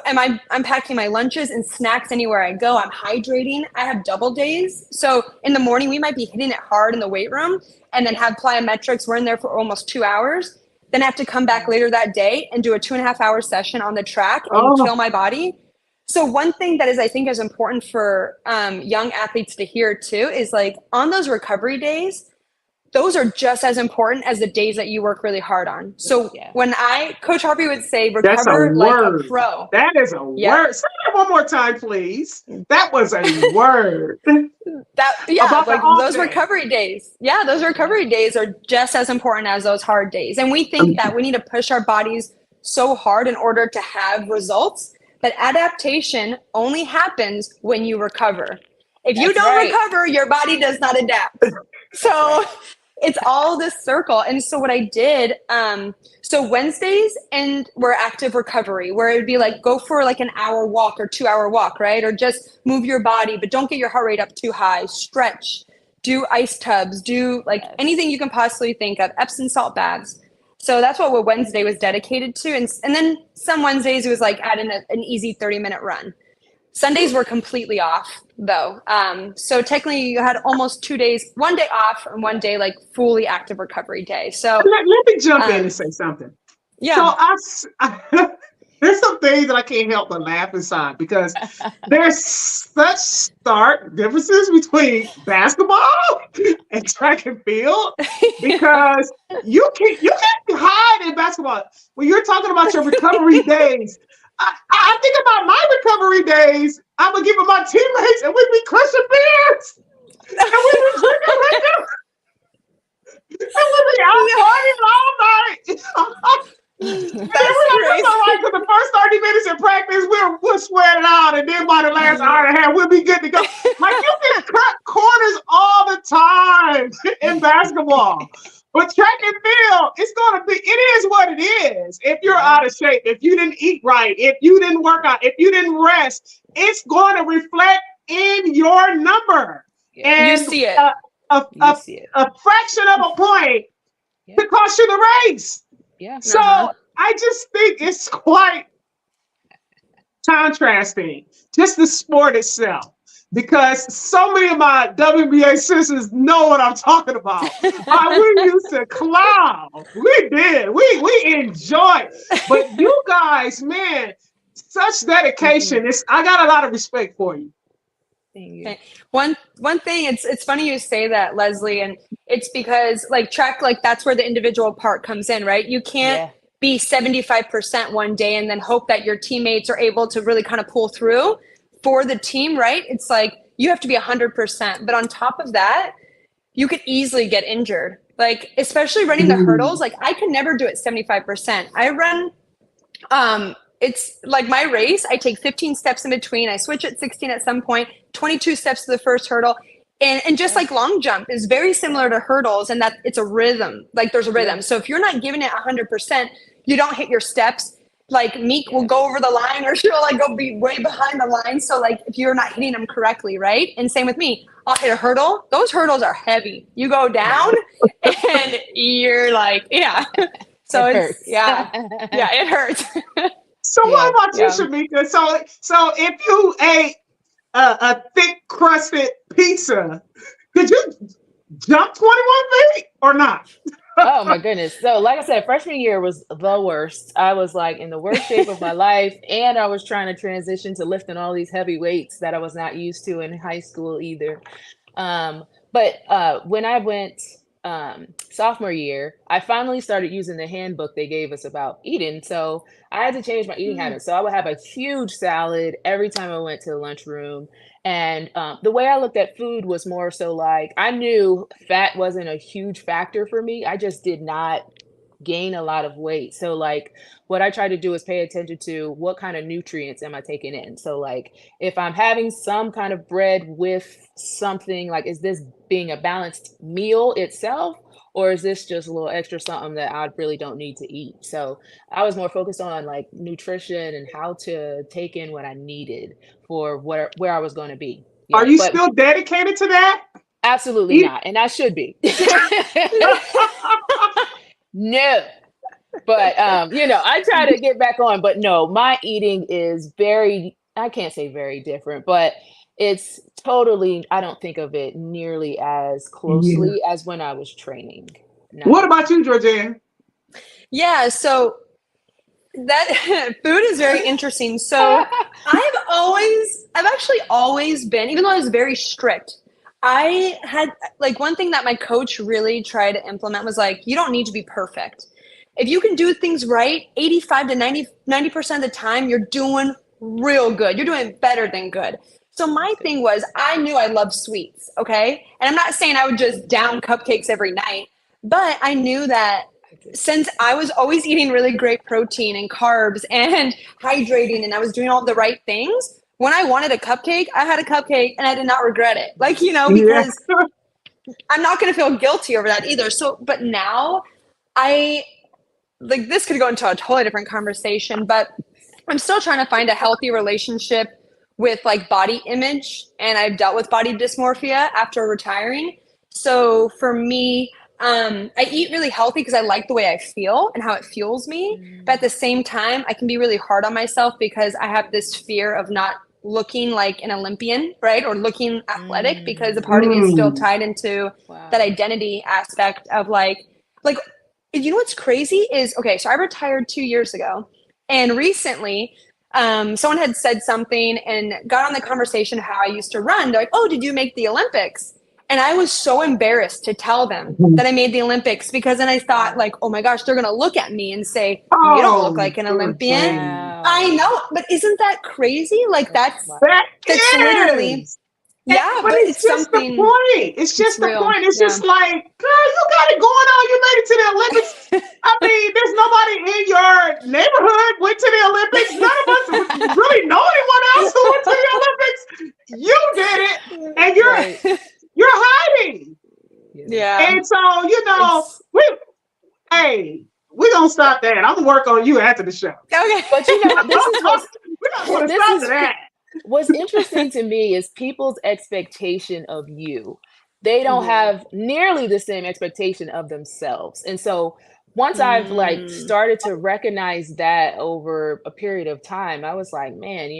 I'm packing my lunches and snacks anywhere I go. I'm hydrating. I have double days. So in the morning, we might be hitting it hard in the weight room and then have plyometrics. We're in there for almost 2 hours. Then I have to come back later that day and do a 2.5-hour session on the track and kill my body. So one thing that I think is important for young athletes to hear too is like on those recovery days, those are just as important as the days that you work really hard on. So when Coach Harvey would say, recover like a pro. That is a word. Say that one more time, please. That was a word. Those recovery days. Yeah, those recovery days are just as important as those hard days. And we think that we need to push our bodies so hard in order to have results, but adaptation only happens when you recover. If you don't recover, your body does not adapt. So it's all this circle. And so what I did, so Wednesdays were active recovery, where it would be like, go for like an hour walk or 2-hour walk, right? Or just move your body, but don't get your heart rate up too high. Stretch, do ice tubs, do like anything you can possibly think of, Epsom salt baths. So that's what Wednesday was dedicated to. And then some Wednesdays it was like adding an easy 30-minute run. Sundays were completely off though. So technically you had almost 2 days, 1 day off and 1 day like fully active recovery day. So let me jump in and say something. Yeah. So there's some things that I can't help but laugh inside because there's such stark differences between basketball and track and field because you can't hide in basketball. When you're talking about your recovery days, I think about my recovery days. I would give it my teammates, and we'd be crushing beers, and we'd be drinking liquor, and we'd be out partying all night. Like for the first 30 minutes in practice, we'll sweat it out, and then by the last hour and a half, we'll be good to go. Like you can cut corners all the time in basketball. But track and field, it is what it is. If you're out of shape, if you didn't eat right, if you didn't work out, if you didn't rest, it's going to reflect in your number. And you see it. A fraction of a point could cost you the race. Yeah. So I just think it's quite contrasting. Just the sport itself. because so many of my WNBA sisters know what I'm talking about. We used to clown. We did. We enjoyed. But you guys, man, such dedication. I got a lot of respect for you. Thank you. Okay. One thing, it's funny you say that, Leslie, and it's because like track, like that's where the individual part comes in, right? You can't be 75% one day and then hope that your teammates are able to really kind of pull through for the team, right? It's like you have to be 100%. But on top of that, you could easily get injured. Like, especially running the hurdles, like I could never do it 75%. I run, it's like my race, I take 15 steps in between. I switch at 16 at some point, 22 steps to the first hurdle. And just like long jump is very similar to hurdles, and that it's a rhythm. Like there's a rhythm. So if you're not giving it 100%, you don't hit your steps. Like Meek will go over the line, or she'll like go be way behind the line. So like if you're not hitting them correctly, right? And same with me. I'll hit a hurdle. Those hurdles are heavy. You go down and you're like, So it it's hurts. it hurts. So what about you, Shameka? So if you ate a thick crusted pizza, could you jump 21 feet or not? Oh my goodness. So like I said, freshman year was the worst. I was like in the worst shape of my life. And I was trying to transition to lifting all these heavy weights that I was not used to in high school either. But when I went sophomore year, I finally started using the handbook they gave us about eating. So I had to change my eating habits. So I would have a huge salad every time I went to the lunchroom. And the way I looked at food was more so like, I knew fat wasn't a huge factor for me. I just did not gain a lot of weight. So like what I try to do is pay attention to what kind of nutrients am I taking in. So like if I'm having some kind of bread with something, like is this being a balanced meal itself, or is this just a little extra something that I really don't need to eat? So I was more focused on like nutrition and how to take in what I needed for where I was going to be. Are you still dedicated to that? Absolutely not. And I should be. No. But, I try to get back on, but no, my eating is I can't say very different, but it's totally, I don't think of it nearly as closely as when I was training. No. What about you, Georganne? Yeah, so that food is very interesting. So I've actually always been, even though I was very strict, I had like one thing that my coach really tried to implement was like, you don't need to be perfect. If you can do things right, 85 to 90% of the time, you're doing real good. You're doing better than good. So my thing was, I knew I loved sweets, okay? And I'm not saying I would just down cupcakes every night, but I knew that since I was always eating really great protein and carbs and hydrating, and I was doing all the right things, when I wanted a cupcake, I had a cupcake and I did not regret it. Like, because I'm not going to feel guilty over that either. So, but now this could go into a totally different conversation, but I'm still trying to find a healthy relationship with like body image, and I've dealt with body dysmorphia after retiring. So for me, I eat really healthy because I like the way I feel and how it fuels me. But at the same time, I can be really hard on myself because I have this fear of not looking like an Olympian, right? Or looking athletic, because a part of me is still tied into that identity aspect of like, you know what's crazy is, okay, so I retired 2 years ago, and recently someone had said something and got on the conversation how I used to run. They're like, oh, did you make the Olympics? And I was so embarrassed to tell them that I made the Olympics, because then I thought like, oh my gosh, they're going to look at me and say, you don't look like an Olympian. Wow. I know, but isn't that crazy? Like that's literally, but it's just something. The point. It's just the point. It's just like, girl, you got it going on. You made it to the Olympics. I mean, there's nobody in your neighborhood went to the Olympics. None of us really know anyone else who went to the Olympics. You did it, and you're hiding. Yeah. And so, we're gonna stop that. I'm gonna work on you after the show. Okay. But this is that. What's interesting to me is people's expectation of you. They don't have nearly the same expectation of themselves. And so once I've like started to recognize that over a period of time, I was like, man,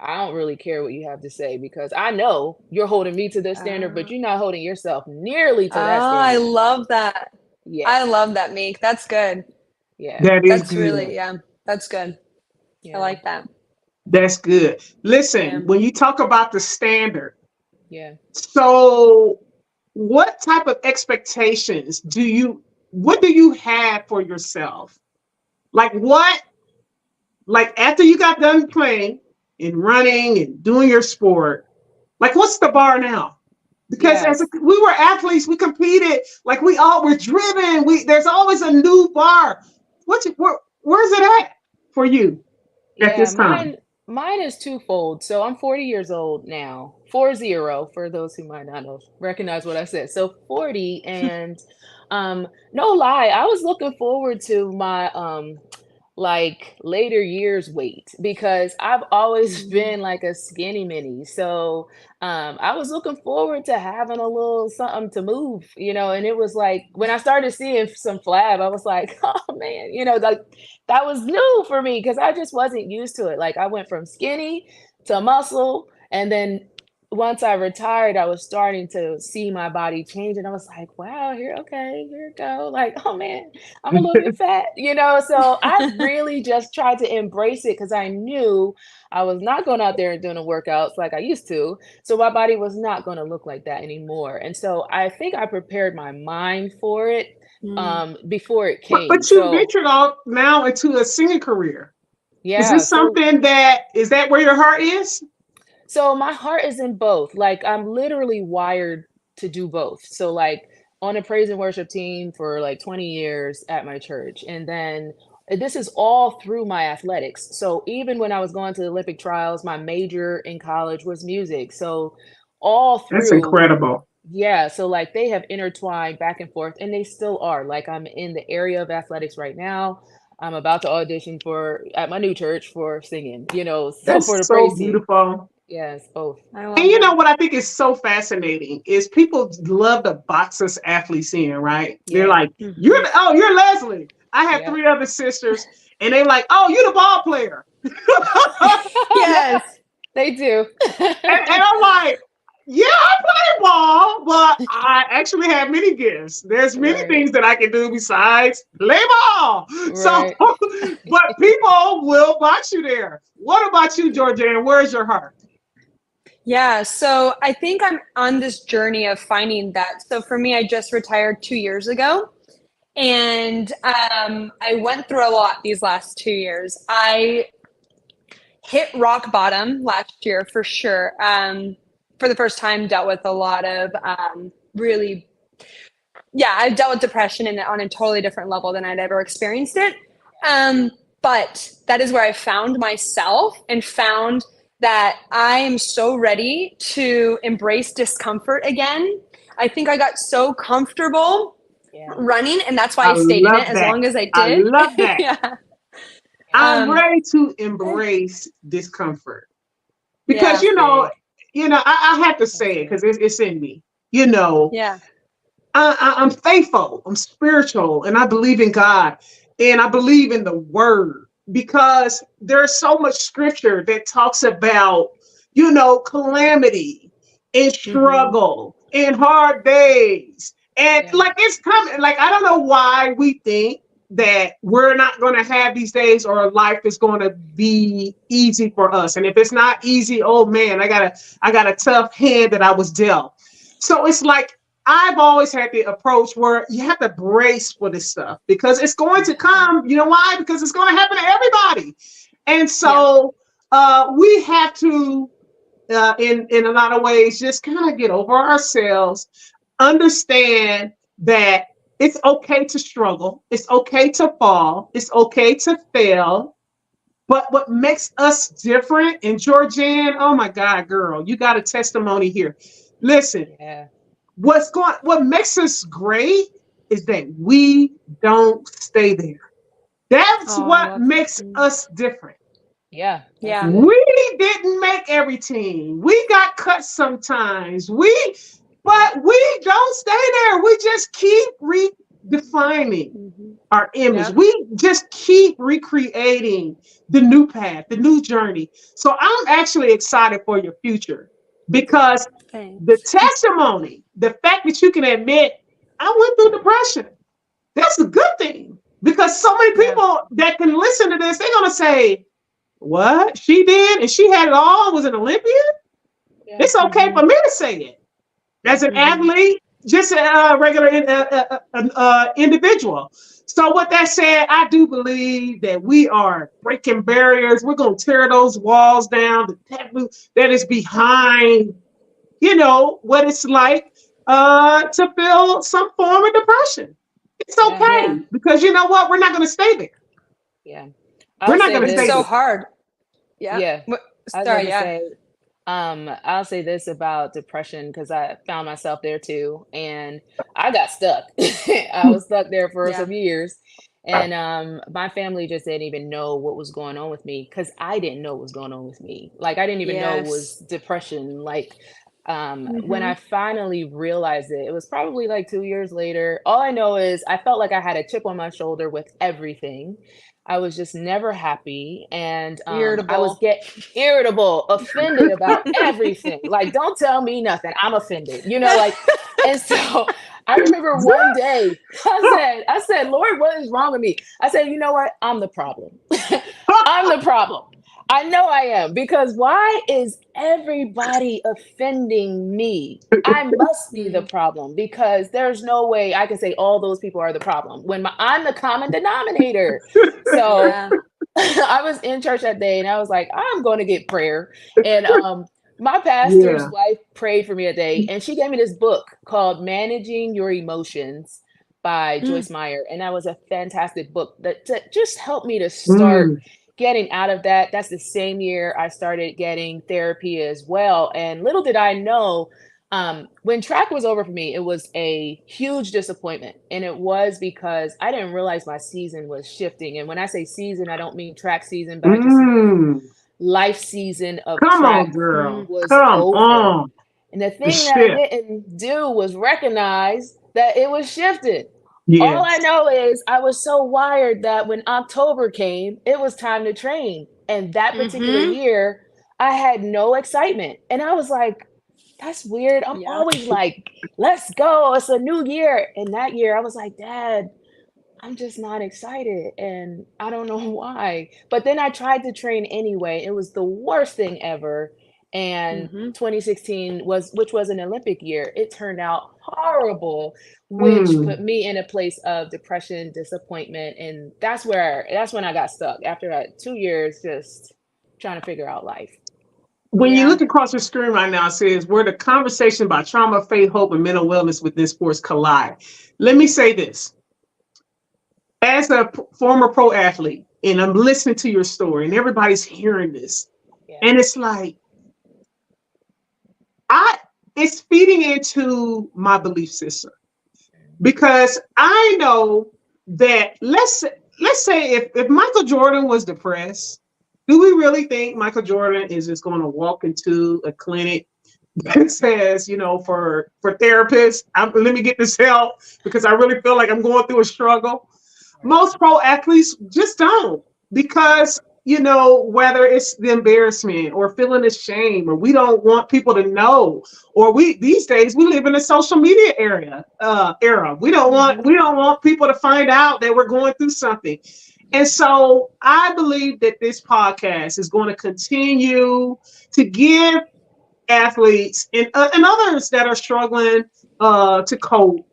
I don't really care what you have to say because I know you're holding me to this standard, but you're not holding yourself nearly to that standard. I love that. Yeah. I love that, Meek. That's good. Yeah. That is That's good. really, that's good. Yeah. I like that. That's good. Listen, Yeah. when you talk about the standard, Yeah. so what type of expectations what do you have for yourself? Like after you got done playing and running and doing your sport, like what's the bar now? Because Yes. we were athletes, we competed, like we all were driven. There's always a new bar. Where's it at for you at this time? Mine is twofold. So I'm 40 years old now. 40 for those who might not know, recognize what I said. So 40 and no lie, I was looking forward to my like later years weight because I've always been like a skinny mini. So I was looking forward to having a little something to move, and it was like when I started seeing some flab, I was like, oh man, like that was new for me because I just wasn't used to it. Like I went from skinny to muscle, and then once I retired, I was starting to see my body change, and I was like, wow, here it go. Like, oh man, I'm a little bit fat, So I really just tried to embrace it because I knew I was not going out there and doing the workouts like I used to. So my body was not going to look like that anymore. And so I think I prepared my mind for it before it came. But you ventured out now into a singing career. Yeah. Is this something is that where your heart is? So my heart is in both. Like I'm literally wired to do both. So like on a praise and worship team for like 20 years at my church. And then this is all through my athletics. So even when I was going to the Olympic trials, my major in college was music. So all through. That's incredible. Yeah. So like they have intertwined back and forth, and they still are. Like I'm in the area of athletics right now. I'm about to audition at my new church for singing, That's for the so praise team. beautiful. Yes, both. And you know what I think is so fascinating is people love to box us athletes in, right? Yeah. They're like, you're Leslie. I have 3 other sisters, and they're like, oh, you're the ball player. Yes, they do. and I'm like, yeah, I play ball, but I actually have many gifts. There's many things that I can do besides play ball. Right. So, but people will box you there. What about you, Georganne? Where's your heart? Yeah, so I think I'm on this journey of finding that. So for me, I just retired 2 years ago, and I went through a lot these last 2 years. I hit rock bottom last year for sure. For the first time, dealt with a lot of I dealt with depression on a totally different level than I'd ever experienced it. But that is where I found myself and found that I am so ready to embrace discomfort again. I think I got so comfortable running, and that's why I stayed in it as long as I did. I love that. Yeah. I'm ready to embrace discomfort because I have to say it because it's in me. I'm faithful. I'm spiritual, and I believe in God, and I believe in the Word. Because there's so much scripture that talks about, calamity and struggle and hard days. And like it's coming, like I don't know why we think that we're not going to have these days or life is going to be easy for us. And if it's not easy, oh man, I got a tough hand that I was dealt. So it's like, I've always had the approach where you have to brace for this stuff because it's going to come. You know why? Because it's going to happen to everybody. And so we have to, in a lot of ways, just kind of get over ourselves, understand that it's okay to struggle. It's okay to fall. It's okay to fail. But what makes us different, and Georganne, oh my God, girl, you got a testimony here. Listen. Yeah. What makes us great is that we don't stay there. That's what makes us different. Yeah. We didn't make every team. We got cut sometimes. But we don't stay there. We just keep redefining. our image. Yep. We just keep recreating the new path, the new journey. So I'm actually excited for your future because the Thanks. testimony, the fact that you can admit, I went through depression, that's a good thing because so many Yeah. people that can listen to this, they're going to say, what? She did and she had it all, was an Olympian? Yeah. It's okay for me to say it. As an athlete, just a regular individual. So with that said, I do believe that we are breaking barriers. We're going to tear those walls down, the taboo that is behind, what it's like to feel some form of depression. It's okay Yeah. because you know what? We're not going to stay there. Yeah. We're I'll not say going to It's stay this. so there. hard. Yeah. Yeah. I was Sorry. going to Yeah. say, I'll say this about depression because I found myself there too, and I got stuck. I was stuck there for Yeah. some years, and my family just didn't even know what was going on with me because I didn't know what was going on with me. Like I didn't even know it was Yes. depression. Like when I finally realized it, it was probably like 2 years later. All I know is I felt like I had a chip on my shoulder with everything. I was just never happy, and I was Irritable. irritable, offended about everything. Like, don't tell me nothing. I'm offended, like. And so I remember one day I said, Lord, what is wrong with me? I said, you know what? I'm the problem. I'm the problem. I know I am because why is everybody offending me? I must be the problem because there's no way I can say all those people are the problem when I'm the common denominator. So Yeah. I was in church that day and I was like, I'm going to get prayer. And my pastor's Yeah. wife prayed for me a day and she gave me this book called Managing Your Emotions by Joyce Meyer. And that was a fantastic book that just helped me to start getting out of that. That's the same year I started getting therapy as well. And little did I know, when track was over for me, it was a huge disappointment. And it was because I didn't realize my season was shifting. And when I say season, I don't mean track season, but I just mean life season of Come on, track girl. was Come over. on. And the The thing that I shift. didn't do was recognize that it was shifted. All I Yes. know is I was so wired that when October came, it was time to train. And that particular year, I had no excitement. And I was like, that's weird. I'm Yeah. always like, let's go. It's a new year. And that year, I was like, Dad, I'm just not excited. And I don't know why. But then I tried to train anyway. It was the worst thing ever. And 2016 which was an Olympic year. It turned out horrible, which put me in a place of depression, disappointment. And that's when I got stuck after that 2 years, just trying to figure out life. When you Yeah. look across your screen right now, it says where the conversation about trauma, faith, hope, and mental wellness within sports collide. Let me say this. As a former pro athlete, and I'm listening to your story, and everybody's hearing this, Yeah. and it's like, it's feeding into my belief system because I know that let's say if Michael Jordan was depressed, do we really think Michael Jordan is just going to walk into a clinic that says, for therapists, let me get this help because I really feel like I'm going through a struggle? Most pro athletes just don't because, whether it's the embarrassment or feeling ashamed or we don't want people to know, or these days we live in a social media era. We don't want people to find out that we're going through something. And so I believe that this podcast is going to continue to give athletes and others that are struggling to cope.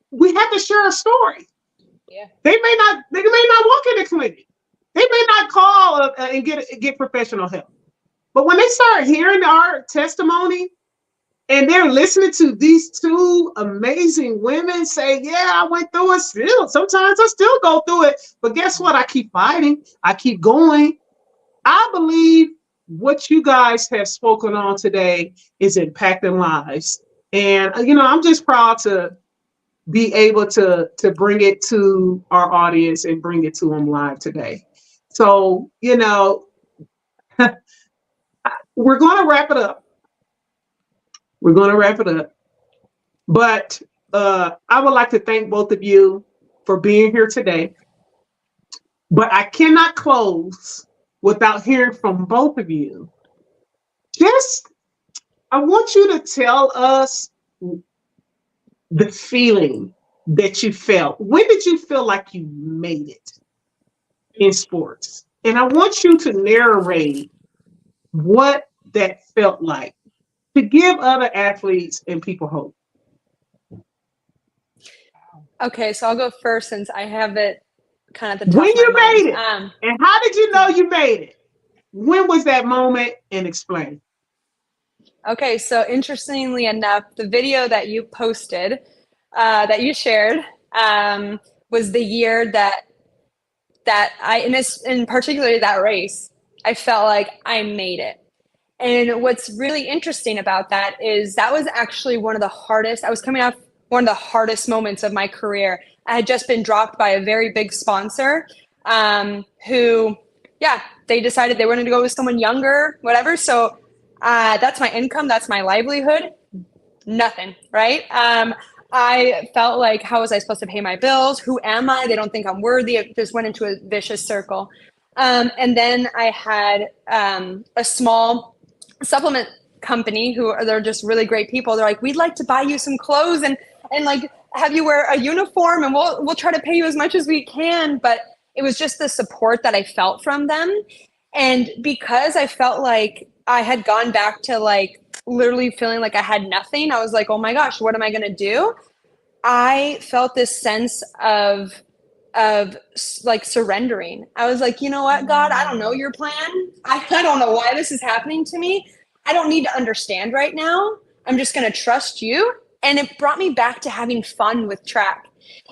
We have to share a story. Yeah. They may not walk in the clinic. They may not call and get professional help. But when they start hearing our testimony and they're listening to these two amazing women say, yeah, I went through it still. Sometimes I still go through it. But guess what? I keep fighting. I keep going. I believe what you guys have spoken on today is impacting lives. And, I'm just proud to be able to bring it to our audience and bring it to them live today. So, we're going to wrap it up. But I would like to thank both of you for being here today. But I cannot close without hearing from both of you. I want you to tell us the feeling that you felt. When did you feel like you made it in sports? And I want you to narrate what that felt like to give other athletes and people hope. Okay, so I'll go first since I have it kind of at the top When of my you mind. made it, and how did you know you made it? When was that moment? And explain. Okay, so interestingly enough, the video that you posted, that you shared, was the year that in particularly that race, I felt like I made it. And what's really interesting about that is that was actually one of the hardest. I was coming off one of the hardest moments of my career. I had just been dropped by a very big sponsor, who, they decided they wanted to go with someone younger, whatever. So that's my income. That's my livelihood. Nothing, right? I felt like, how was I supposed to pay my bills? Who am I? They don't think I'm worthy. It just went into a vicious circle. And then I had a small supplement company they're just really great people. They're like, we'd like to buy you some clothes and like have you wear a uniform, and we'll try to pay you as much as we can. But it was just the support that I felt from them. And because I felt like I had gone back to like literally feeling like I had nothing, I was like, oh my gosh, what am I going to do? I felt this sense of like surrendering. I was like, you know what, God, I don't know your plan. I don't know why this is happening to me. I don't need to understand right now. I'm just going to trust you. And it brought me back to having fun with track.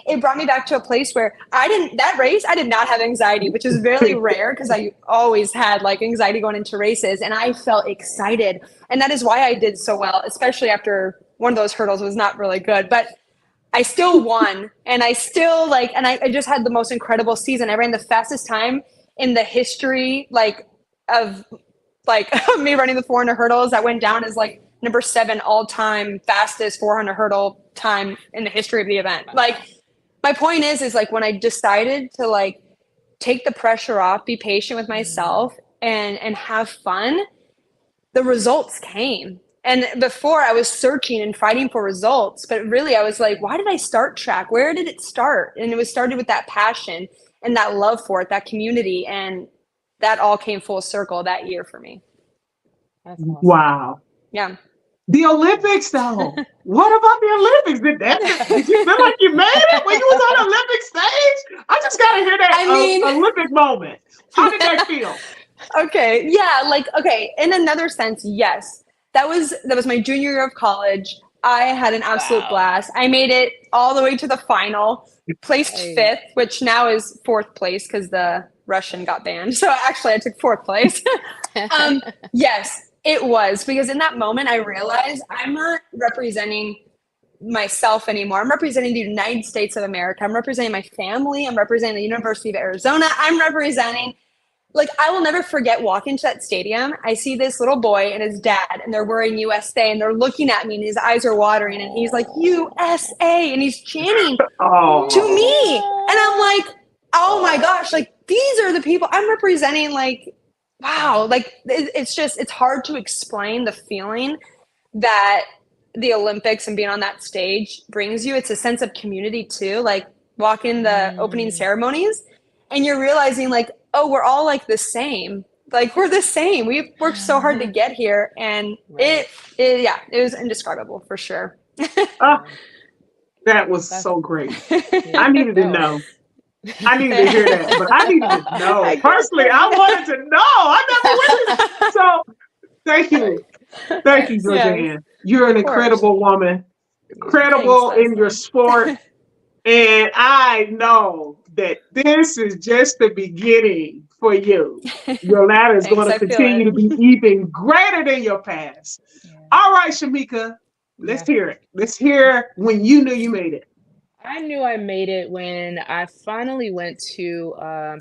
It brought me back to a place where I did not have anxiety, which is very rare because I always had like anxiety going into races, and I felt excited. And that is why I did so well, especially after one of those hurdles was not really good, but I still won. And I still I just had the most incredible season. I ran the fastest time in the history, of me running the 400 hurdles. That went down as like number 7 all-time fastest 400 hurdle time in the history of the event. Like, my point is like when I decided to like take the pressure off, be patient with myself, and have fun, the results came. And before I was searching and fighting for results, but really I was like, why did I start track? Where did it start? And it was started with that passion and that love for it, that community. And that all came full circle that year for me. That's awesome. Wow. Yeah. The Olympics, though. What about the Olympics? Did you feel like you made it when you was on the Olympic stage? I just got to hear that Olympic moment. How did that feel? Okay. Yeah. In another sense, yes. That was my junior year of college. I had an absolute blast. I made it all the way to the final, placed 5th, which now is 4th place because the Russian got banned. So actually I took 4th place. Yes. It was, because in that moment I realized I'm not representing myself anymore. I'm representing the United States of America. I'm representing my family. I'm representing the University of Arizona. I'm representing, I will never forget walking to that stadium. I see this little boy and his dad, and they're wearing USA, and they're looking at me, and his eyes are watering, and he's like, USA, and he's chanting to me. And I'm like, oh my gosh, these are the people I'm representing, wow, it's hard to explain the feeling that the Olympics and being on that stage brings you. It's a sense of community too, walking the opening ceremonies and you're realizing oh, we're all the same. We're the same. We've worked so hard to get here, and it was indescribable for sure. That was so great. I needed to know. I needed to hear that, but I needed to know. Personally, I wanted to know. I never witnessed. So thank you. Thank you, Georganne. Yes. You're an incredible woman, incredible in your sport. And I know that this is just the beginning for you. Your ladder is going to continue to be even greater than your past. Yeah. All right, Shameka, let's hear it. Let's hear when you knew you made it. I knew I made it when I finally went to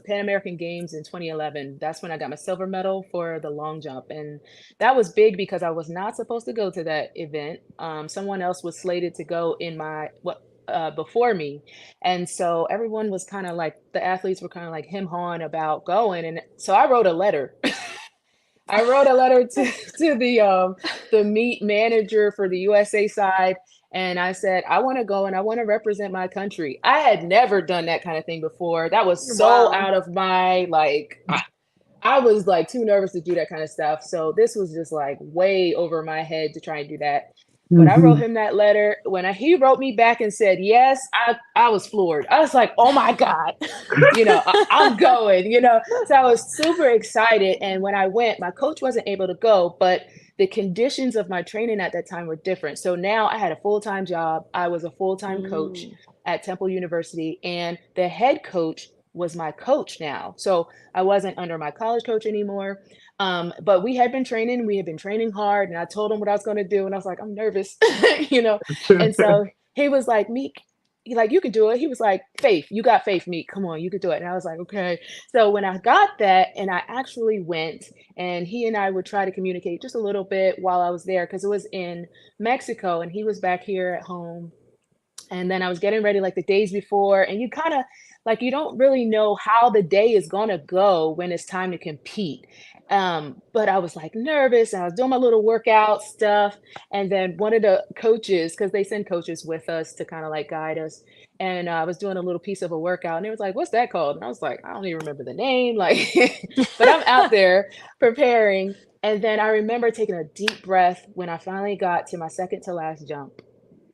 Pan American Games in 2011. That's when I got my silver medal for the long jump. And that was big because I was not supposed to go to that event. Someone else was slated to go in my, before me. And so everyone was kind of like, the athletes were kind of like him-hawing about going. And so I wrote a letter. I wrote a letter to the meet manager for the USA side. And I said, I want to go and I want to represent my country. I had never done that kind of thing before. That was so Wow. out of my, like, I was like too nervous to do that kind of stuff. So this was just like way over my head to try and do that. But I wrote him that letter. When he wrote me back and said yes, I was floored. I was like, oh my God, I'm going, So I was super excited. And when I went, my coach wasn't able to go, but the conditions of my training at that time were different. So now I had a full-time job. I was a full-time coach at Temple University, and the head coach was my coach now. So I wasn't under my college coach anymore. But we had been training hard, and I told him what I was going to do. And I was like, I'm nervous, And so he was like, Meek, you could do it. He was like, Faith, you got faith, Meek. Come on, you could do it. And I was like, okay. So when I got that and I actually went, and he and I would try to communicate just a little bit while I was there, because it was in Mexico and he was back here at home. And then I was getting ready like the days before, and you kind of you don't really know how the day is going to go when it's time to compete. But I was like nervous, and I was doing my little workout stuff. And then one of the coaches, because they send coaches with us to kind of like guide us. And I was doing a little piece of a workout, and it was like, what's that called? And I was like, I don't even remember the name. But I'm out there preparing. And then I remember taking a deep breath when I finally got to my second to last jump.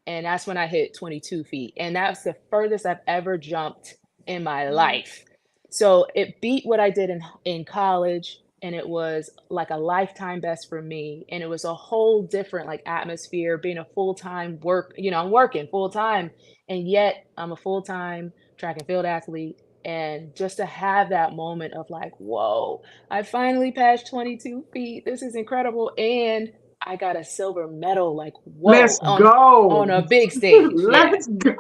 And that's when I hit 22 feet. And that's the furthest I've ever jumped in my life. So it beat what I did in college. And it was like a lifetime best for me. And it was a whole different atmosphere, being a full-time I'm working full-time. And yet I'm a full-time track and field athlete. And just to have that moment of whoa, I finally passed 22 feet. This is incredible. And I got a silver medal, whoa, Let's go on a big stage. Let's go.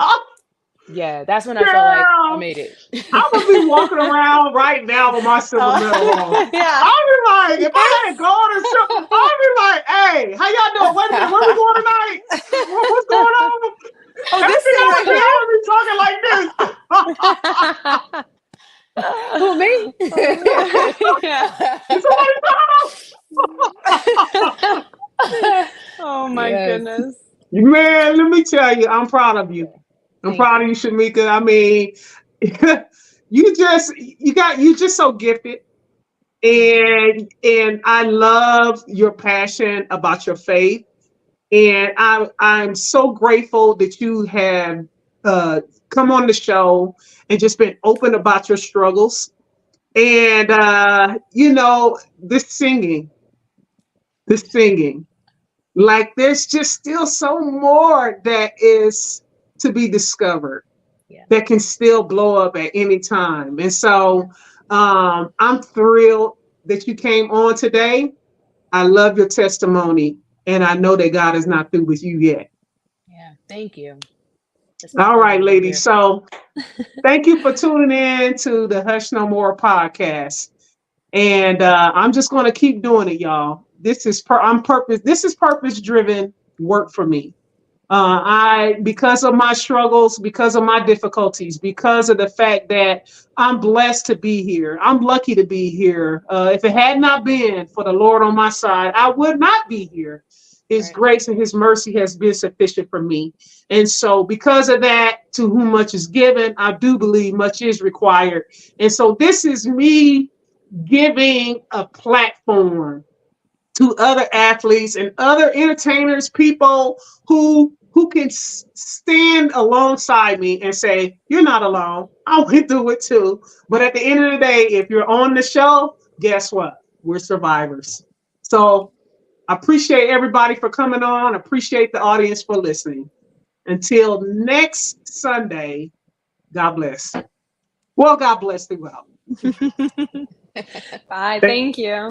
Yeah, that's when I felt like I made it. I would be walking around right now with my silver medal on. Yeah. I'll be like, if I had gone or something, I'll be like, hey, how y'all doing? Wait a minute, where we going tonight? What's going on? Oh, this thing thing right I be talking like this. Who, me? Yeah. Oh my goodness. Man, let me tell you, I'm proud of you. I'm proud of you, Shameka. I mean, you're just so gifted. And I love your passion about your faith. And I'm so grateful that you have come on the show and just been open about your struggles. And, this singing, there's just still so more that is to be discovered that can still blow up at any time. And so I'm thrilled that you came on today. I love your testimony, and I know that God is not through with you yet. Yeah, thank you. All right, ladies. So thank you for tuning in to the Hush No More podcast. And I'm just going to keep doing it, y'all. This is purpose-driven work for me. Because of my struggles, because of my difficulties, because of the fact that I'm blessed to be here. I'm lucky to be here. If it had not been for the Lord on my side, I would not be here. His grace and his mercy has been sufficient for me. And so because of that, to whom much is given, I do believe much is required. And so this is me giving a platform to other athletes and other entertainers, people who can stand alongside me and say, you're not alone. I went through it too. But at the end of the day, if you're on the show, guess what? We're survivors. So I appreciate everybody for coming on. Appreciate the audience for listening. Until next Sunday, God bless. Well, God bless throughout. Bye. Thank you.